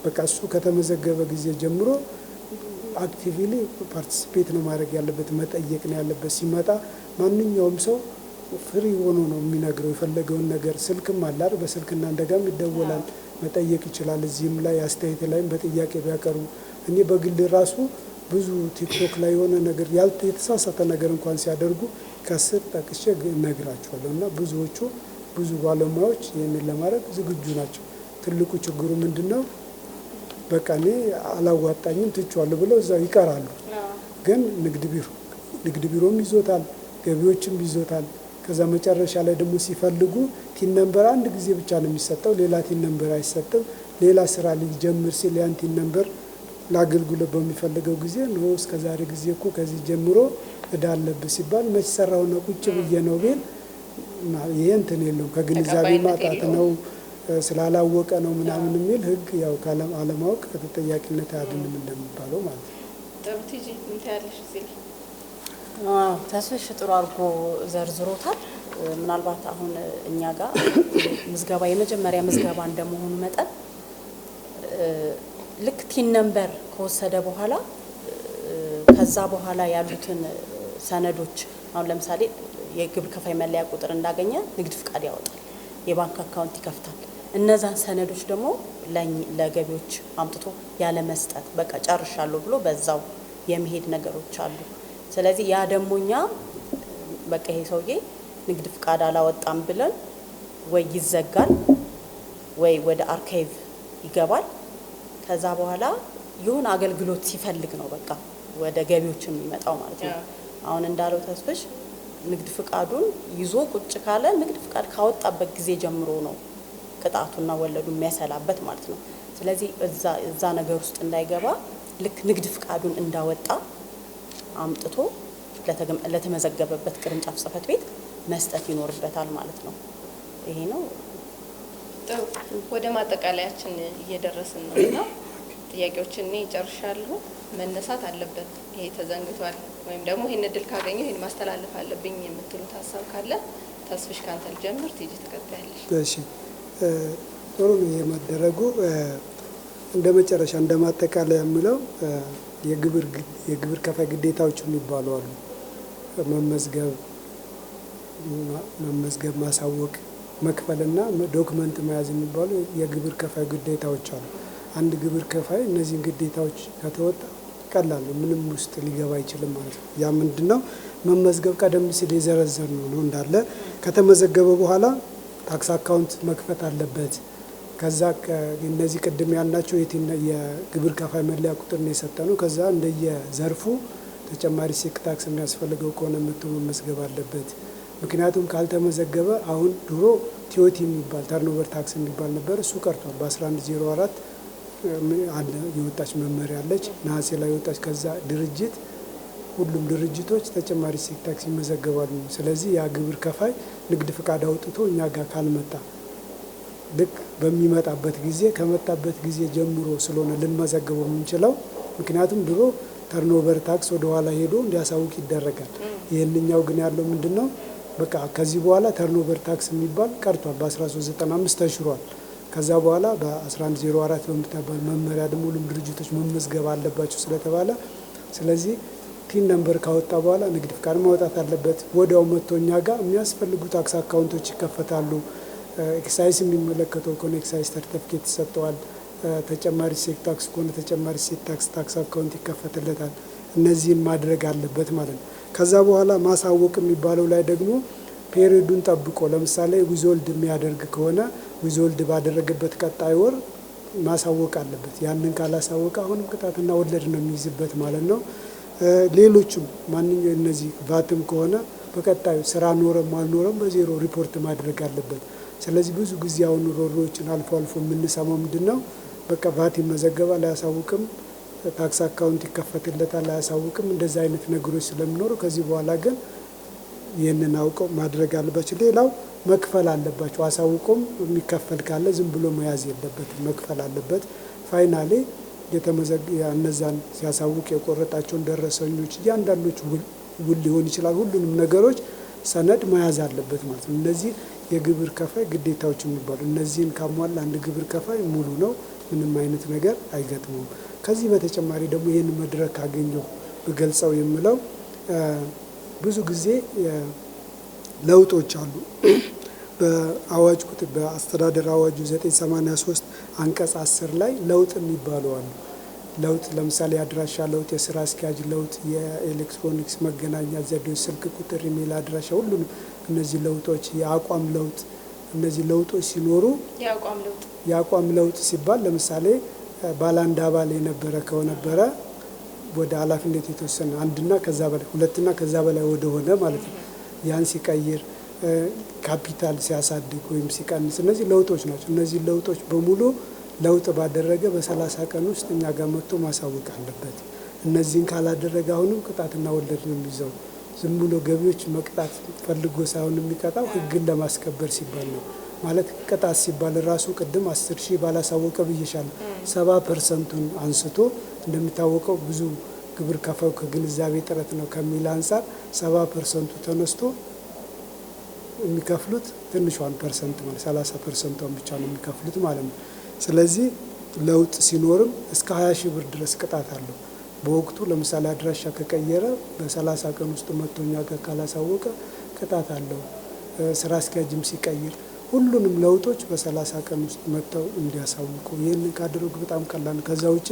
በቃ እሱ ከተመዘገበ ጊዜ ጀምሮ አክቲቭሊ ፓርቲሲፔት ነው ማድረግ ያለበት፣ መጠየቅ ነው ያለበት። ሲመጣ ማንኛውም ሰው ፍሪ ሆኖ ነው የሚነግረው የፈለገውን ነገር። ስልክም አላር በስልክና እንደጋም ይደወላል፣ መጠየቅ ይችላል። እዚህም ላይ አስተያየት ላይም በጥያቄ ቢያቀርቡ እኔ በግል ራሱ ብዙ ቲክቶክ ላይ የሆነ ነገር የተሳሳተ ነገር እንኳን ሲያደርጉ ከስር ጠቅሼ እነግራቸዋለሁ እና ብዙ ባለሙያዎች ይህንን ለማድረግ ዝግጁ ናቸው። ትልቁ ችግሩ ምንድነው? በቃ እኔ አላዋጣኝም ትቼዋለሁ ብለው እዛው ይቀራሉ። ግን ንግድ ቢሮም ይዞታል፣ ገቢዎችም ይዞታል። ከዛ መጨረሻ ላይ ደግሞ ሲፈልጉ ቲን ነምበር አንድ ጊዜ ብቻ ነው የሚሰጠው፣ ሌላ ቲን ነምበር አይሰጥም። ሌላ ስራ ሊጀምር ሲል ያን ቲን ነምበር ለአገልግሎት በሚፈልገው ጊዜ ነው እስከዛሬ ጊዜ እኮ ከዚህ ጀምሮ እዳ አለብህ ሲባል መች ሰራው ነው ቁጭ ብዬ ነው ቤል ይሄ እንትን የለውም። ከግንዛቤ ማጣት ነው ስላላወቀ ነው ምናምን የሚል ህግ ያው አለማወቅ ከተጠያቂነት አያድንም እንደሚባለው ማለት ነው። ጥሩቲጂ ምን ታያለሽ እዚህ? ተስፍሽ ጥሩ አድርጎ ዘርዝሮታል። ምናልባት አሁን እኛ ጋር ምዝገባ የመጀመሪያ ምዝገባ እንደመሆኑ መጠን ልክ ቲን ነምበር ከወሰደ በኋላ ከዛ በኋላ ያሉትን ሰነዶች አሁን ለምሳሌ የግብር ከፋይ መለያ ቁጥር እንዳገኘ ንግድ ፍቃድ ያወጣል፣ የባንክ አካውንት ይከፍታል። እነዛን ሰነዶች ደግሞ ለገቢዎች አምጥቶ ያለ መስጠት በቃ ጨርሻለሁ ብሎ በዛው የሚሄድ ነገሮች አሉ። ስለዚህ ያ ደሞኛ በቃ ይሄ ሰውዬ ንግድ ፍቃድ አላወጣም ብለን ወይ ይዘጋል ወይ ወደ አርካይቭ ይገባል። ከዛ በኋላ የሆነ አገልግሎት ሲፈልግ ነው በቃ ወደ ገቢዎች የሚመጣው ማለት ነው። አሁን እንዳለው ተስፍሽ ንግድ ፍቃዱን ይዞ ቁጭ ካለ ንግድ ፍቃድ ካወጣበት ጊዜ ጀምሮ ነው ቅጣቱና ወለዱ የሚያሰላበት ማለት ነው። ስለዚህ እዛ ነገር ውስጥ እንዳይገባ ልክ ንግድ ፍቃዱን እንዳወጣ አምጥቶ ለተመዘገበበት ቅርንጫፍ ጽሕፈት ቤት መስጠት ይኖርበታል ማለት ነው። ይሄ ነው። ጥሩ ወደ ማጠቃለያችን እየደረስን ነውና ጥያቄዎችን እኔ ጨርሻለሁ። መነሳት አለበት ይሄ ተዘንግቷል ወይም ደግሞ ይሄን እድል ካገኘው ይሄን ማስተላለፍ አለብኝ የምትሉት ሀሳብ ካለ ተስፍሽ ካንተ ልጀምር፣ ትይጂ ትቀጥያለሽ። እሺ ጥሩ ነው የመደረጉ። እንደ መጨረሻ እንደ ማጠቃለያ የምለው የግብር ከፋይ ግዴታዎች የሚባሉ አሉ። መመዝገብ፣ ማሳወቅ፣ መክፈልና ዶክመንት መያዝ የሚባሉ የግብር ከፋይ ግዴታዎች አሉ። አንድ ግብር ከፋይ እነዚህን ግዴታዎች ከተወጣ ቀላል ነው፣ ምንም ውስጥ ሊገባ አይችልም ማለት ነው። ያ ምንድነው? መመዝገብ ቀደም ሲል የዘረዘር ነው እንዳለ ከተመዘገበ በኋላ ታክስ አካውንት መክፈት አለበት። ከዛ እነዚህ ቅድም ያልናቸው የግብር ከፋይ መለያ ቁጥር ነው የሰጠነው። ከዛ እንደየዘርፉ ተጨማሪ ሴክ ታክስ የሚያስፈልገው ከሆነ መጥቶ መመዝገብ አለበት። ምክንያቱም ካልተመዘገበ አሁን ድሮ ቲኦቲ የሚባል ተርኖቨር ታክስ የሚባል ነበር፣ እሱ ቀርቷል። በ1104 የወጣች መመሪያ አለች፣ ነሐሴ ላይ የወጣች። ከዛ ሁሉም ድርጅቶች ተጨማሪ ሴክ ታክስ ይመዘገባሉ። ስለዚህ ያ ግብር ከፋይ ንግድ ፍቃድ አውጥቶ እኛ ጋር ካልመጣ ልክ በሚመጣበት ጊዜ ከመጣበት ጊዜ ጀምሮ ስለሆነ ልንመዘገበው የምንችለው። ምክንያቱም ድሮ ተርኖቨር ታክስ ወደ ኋላ ሄዶ እንዲያሳውቅ ይደረጋል። ይህንኛው ግን ያለው ምንድነው? በቃ ከዚህ በኋላ ተርኖቨር ታክስ የሚባል ቀርቷል። በ1395 ተሽሯል። ከዛ በኋላ በ1104 በምትባል መመሪያ ደግሞ ሁሉም ድርጅቶች መመዝገብ አለባቸው ስለተባለ፣ ስለዚህ ቲን ነምበር ካወጣ በኋላ ንግድ ፍቃድ ማውጣት አለበት። ወዲያው መጥቶ እኛ ጋር የሚያስፈልጉ ታክስ አካውንቶች ይከፈታሉ። ኤክሳይዝ የሚመለከተው ከሆነ ኤክሳይዝ ሰርተፍኬት ይሰጠዋል። ተጨማሪ እሴት ታክስ ከሆነ ተጨማሪ እሴት ታክስ አካውንት ይከፈትለታል። እነዚህን ማድረግ አለበት ማለት ነው። ከዛ በኋላ ማሳወቅ የሚባለው ላይ ደግሞ ፔሪዮዱን ጠብቆ ለምሳሌ ዊዞልድ የሚያደርግ ከሆነ ዊዞልድ ባደረገበት ቀጣይ ወር ማሳወቅ አለበት። ያንን ካላሳወቀ አሁንም ቅጣትና ወለድ ነው የሚይዝበት ማለት ነው። ሌሎችም ማንኛውም እነዚህ ቫትም ከሆነ በቀጣዩ ስራ ኖረም አልኖረም በዜሮ ሪፖርት ማድረግ አለበት። ስለዚህ ብዙ ጊዜ አሁን ሮሮዎችን አልፎ አልፎ የምንሰማው ምንድን ነው? በቃ ቫት ይመዘገባል አያሳውቅም፣ ታክስ አካውንት ይከፈትለታል አያሳውቅም። እንደዚህ አይነት ነገሮች ስለሚኖሩ ከዚህ በኋላ ግን ይህንን አውቀው ማድረግ አለባቸው። ሌላው መክፈል አለባቸው። አሳውቆም የሚከፈል ካለ ዝም ብሎ መያዝ የለበትም፣ መክፈል አለበት። ፋይናሌ እነዛን ሲያሳውቅ የቆረጣቸውን ደረሰኞች እያንዳንዶች ውል ሊሆን ይችላል። ሁሉንም ነገሮች ሰነድ መያዝ አለበት ማለት ነው። እነዚህ የግብር ከፋይ ግዴታዎች የሚባሉ እነዚህን ካሟላ አንድ ግብር ከፋይ ሙሉ ነው፣ ምንም አይነት ነገር አይገጥመውም። ከዚህ በተጨማሪ ደግሞ ይህን መድረክ አገኘው ብገልጸው የምለው ብዙ ጊዜ ለውጦች አሉ። በአዋጅ ቁጥር በአስተዳደር አዋጁ 983 አንቀጽ 10 ላይ ለውጥ የሚባሉ አሉ። ለውጥ ለምሳሌ የአድራሻ ለውጥ፣ የስራ አስኪያጅ ለውጥ፣ የኤሌክትሮኒክስ መገናኛ ዘዴዎች፣ ስልክ ቁጥር፣ ኢሜል አድራሻ፣ ሁሉንም እነዚህ ለውጦች፣ የአቋም ለውጥ፣ እነዚህ ለውጦች ሲኖሩ የአቋም ለውጥ ሲባል ለምሳሌ ባለ አንድ አባል የነበረ ከነበረ ወደ ኃላፊነት የተወሰነ አንድና ከዛ በላይ ሁለትና ከዛ በላይ ወደ ሆነ ማለት ነው። ያን ሲቀይር ካፒታል ሲያሳድግ ወይም ሲቀንስ እነዚህ ለውጦች ናቸው። እነዚህ ለውጦች በሙሉ ለውጥ ባደረገ በ30 ቀን ውስጥ እኛ ጋር መጥቶ ማሳወቅ አለበት። እነዚህን ካላደረገ አሁንም ቅጣትና ወለድ ነው የሚይዘው። ዝም ብሎ ገቢዎች መቅጣት ፈልጎ ሳይሆን የሚቀጣው ሕግን ለማስከበር ሲባል ነው። ማለት ቅጣት ሲባል ራሱ ቅድም 10 ሺህ ባላሳወቀ ብዬሻለሁ። 70% አንስቶ እንደሚታወቀው ብዙ ግብር ከፋዩ ከግንዛቤ ጥረት ነው ከሚል አንጻር 70% ተነስቶ የሚከፍሉት ትንሿን ፐርሰንት ማለት 30% ብቻ ነው የሚከፍሉት ማለት ነው። ስለዚህ ለውጥ ሲኖርም እስከ 20 ሺህ ብር ድረስ ቅጣት አለው። በወቅቱ ለምሳሌ አድራሻ ከቀየረ በ30 ቀን ውስጥ መጥቶ እኛ ጋር ካላሳወቀ ቅጣት አለው። ስራ አስኪያጅም ሲቀይር ሁሉንም ለውጦች በ30 ቀን ውስጥ መጥተው እንዲያሳውቁ ይህንን ካደረጉ በጣም ቀላል ነው። ከዛ ውጭ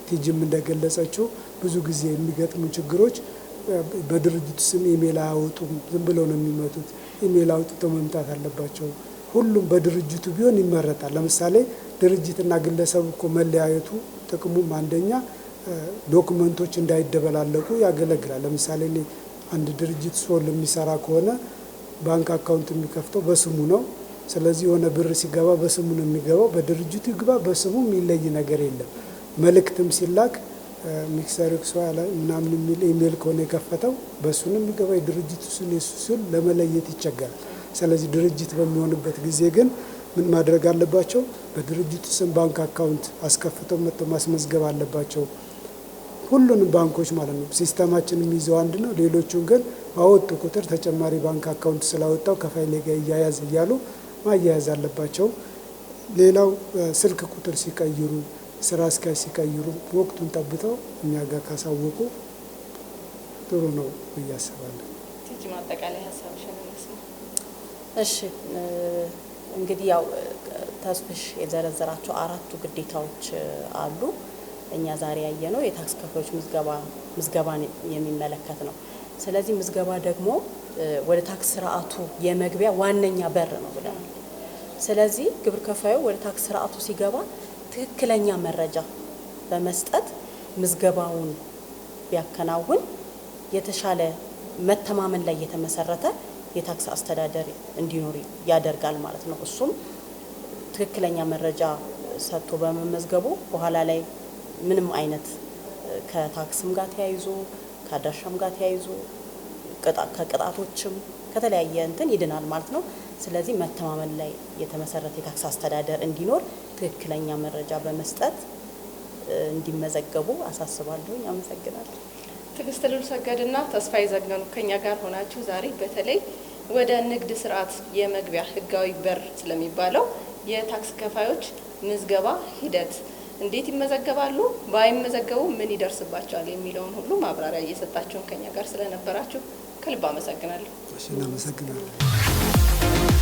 ቲጅም እንደገለጸችው ብዙ ጊዜ የሚገጥሙ ችግሮች በድርጅቱ ስም ኢሜል አያወጡም፣ ዝም ብለው ነው የሚመጡት። ኢሜል አውጥተው መምጣት አለባቸው። ሁሉም በድርጅቱ ቢሆን ይመረጣል። ለምሳሌ ድርጅትና ግለሰብ እኮ መለያየቱ ጥቅሙም አንደኛ ዶክመንቶች እንዳይደበላለቁ ያገለግላል። ለምሳሌ አንድ ድርጅት ሶል የሚሰራ ከሆነ ባንክ አካውንት የሚከፍተው በስሙ ነው። ስለዚህ የሆነ ብር ሲገባ በስሙ ነው የሚገባው። በድርጅቱ ይግባ በስሙ የሚለይ ነገር የለም። መልእክትም ሲላክ ሚክሰር ያለ ምናምን የሚል ኢሜል ከሆነ የከፈተው በሱ ነው የሚገባ። የድርጅቱ ስም የሱ ሲል ለመለየት ይቸገራል። ስለዚህ ድርጅት በሚሆንበት ጊዜ ግን ምን ማድረግ አለባቸው? በድርጅቱ ስም ባንክ አካውንት አስከፍተው መጥተው ማስመዝገብ አለባቸው። ሁሉንም ባንኮች ማለት ነው። ሲስተማችን የሚይዘው አንድ ነው። ሌሎቹን ግን ባወጡ ቁጥር ተጨማሪ ባንክ አካውንት ስላወጣው ከፋይሌ ጋር እያያዝ እያሉ ማያያዝ አለባቸው። ሌላው ስልክ ቁጥር ሲቀይሩ፣ ስራ አስኪያጅ ሲቀይሩ ወቅቱን ጠብተው እኛ ጋር ካሳወቁ ጥሩ ነው ብዬ አስባለሁ። ማጠቃላይ ሀሳብሽን እንስማ። እሺ እንግዲህ ያው ተስፍሽ የዘረዘራቸው 4ቱ ግዴታዎች አሉ። እኛ ዛሬ ያየነው የታክስ ከፋዮች ምዝገባን የሚመለከት ነው። ስለዚህ ምዝገባ ደግሞ ወደ ታክስ ስርዓቱ የመግቢያ ዋነኛ በር ነው ብለናል። ስለዚህ ግብር ከፋዩ ወደ ታክስ ስርዓቱ ሲገባ ትክክለኛ መረጃ በመስጠት ምዝገባውን ቢያከናውን የተሻለ መተማመን ላይ የተመሰረተ የታክስ አስተዳደር እንዲኖር ያደርጋል ማለት ነው። እሱም ትክክለኛ መረጃ ሰጥቶ በመመዝገቡ በኋላ ላይ ምንም አይነት ከታክስም ጋር ተያይዞ ከአድራሻም ጋር ተያይዞ ከቅጣቶችም ከተለያየ እንትን ይድናል ማለት ነው። ስለዚህ መተማመን ላይ የተመሰረተ የታክስ አስተዳደር እንዲኖር ትክክለኛ መረጃ በመስጠት እንዲመዘገቡ አሳስባለሁ። አመሰግናለሁ። ትዕግስት ልዑልሰገድና ተስፋዬ ዘገኑ ከኛ ጋር ሆናችሁ ዛሬ በተለይ ወደ ንግድ ስርዓት የመግቢያ ህጋዊ በር ስለሚባለው የታክስ ከፋዮች ምዝገባ ሂደት እንዴት ይመዘገባሉ፣ ባይመዘገቡ ምን ይደርስባቸዋል የሚለውን ሁሉ ማብራሪያ እየሰጣችሁን ከኛ ጋር ስለነበራችሁ ከልብ አመሰግናለሁ። እሺ፣ እናመሰግናለን።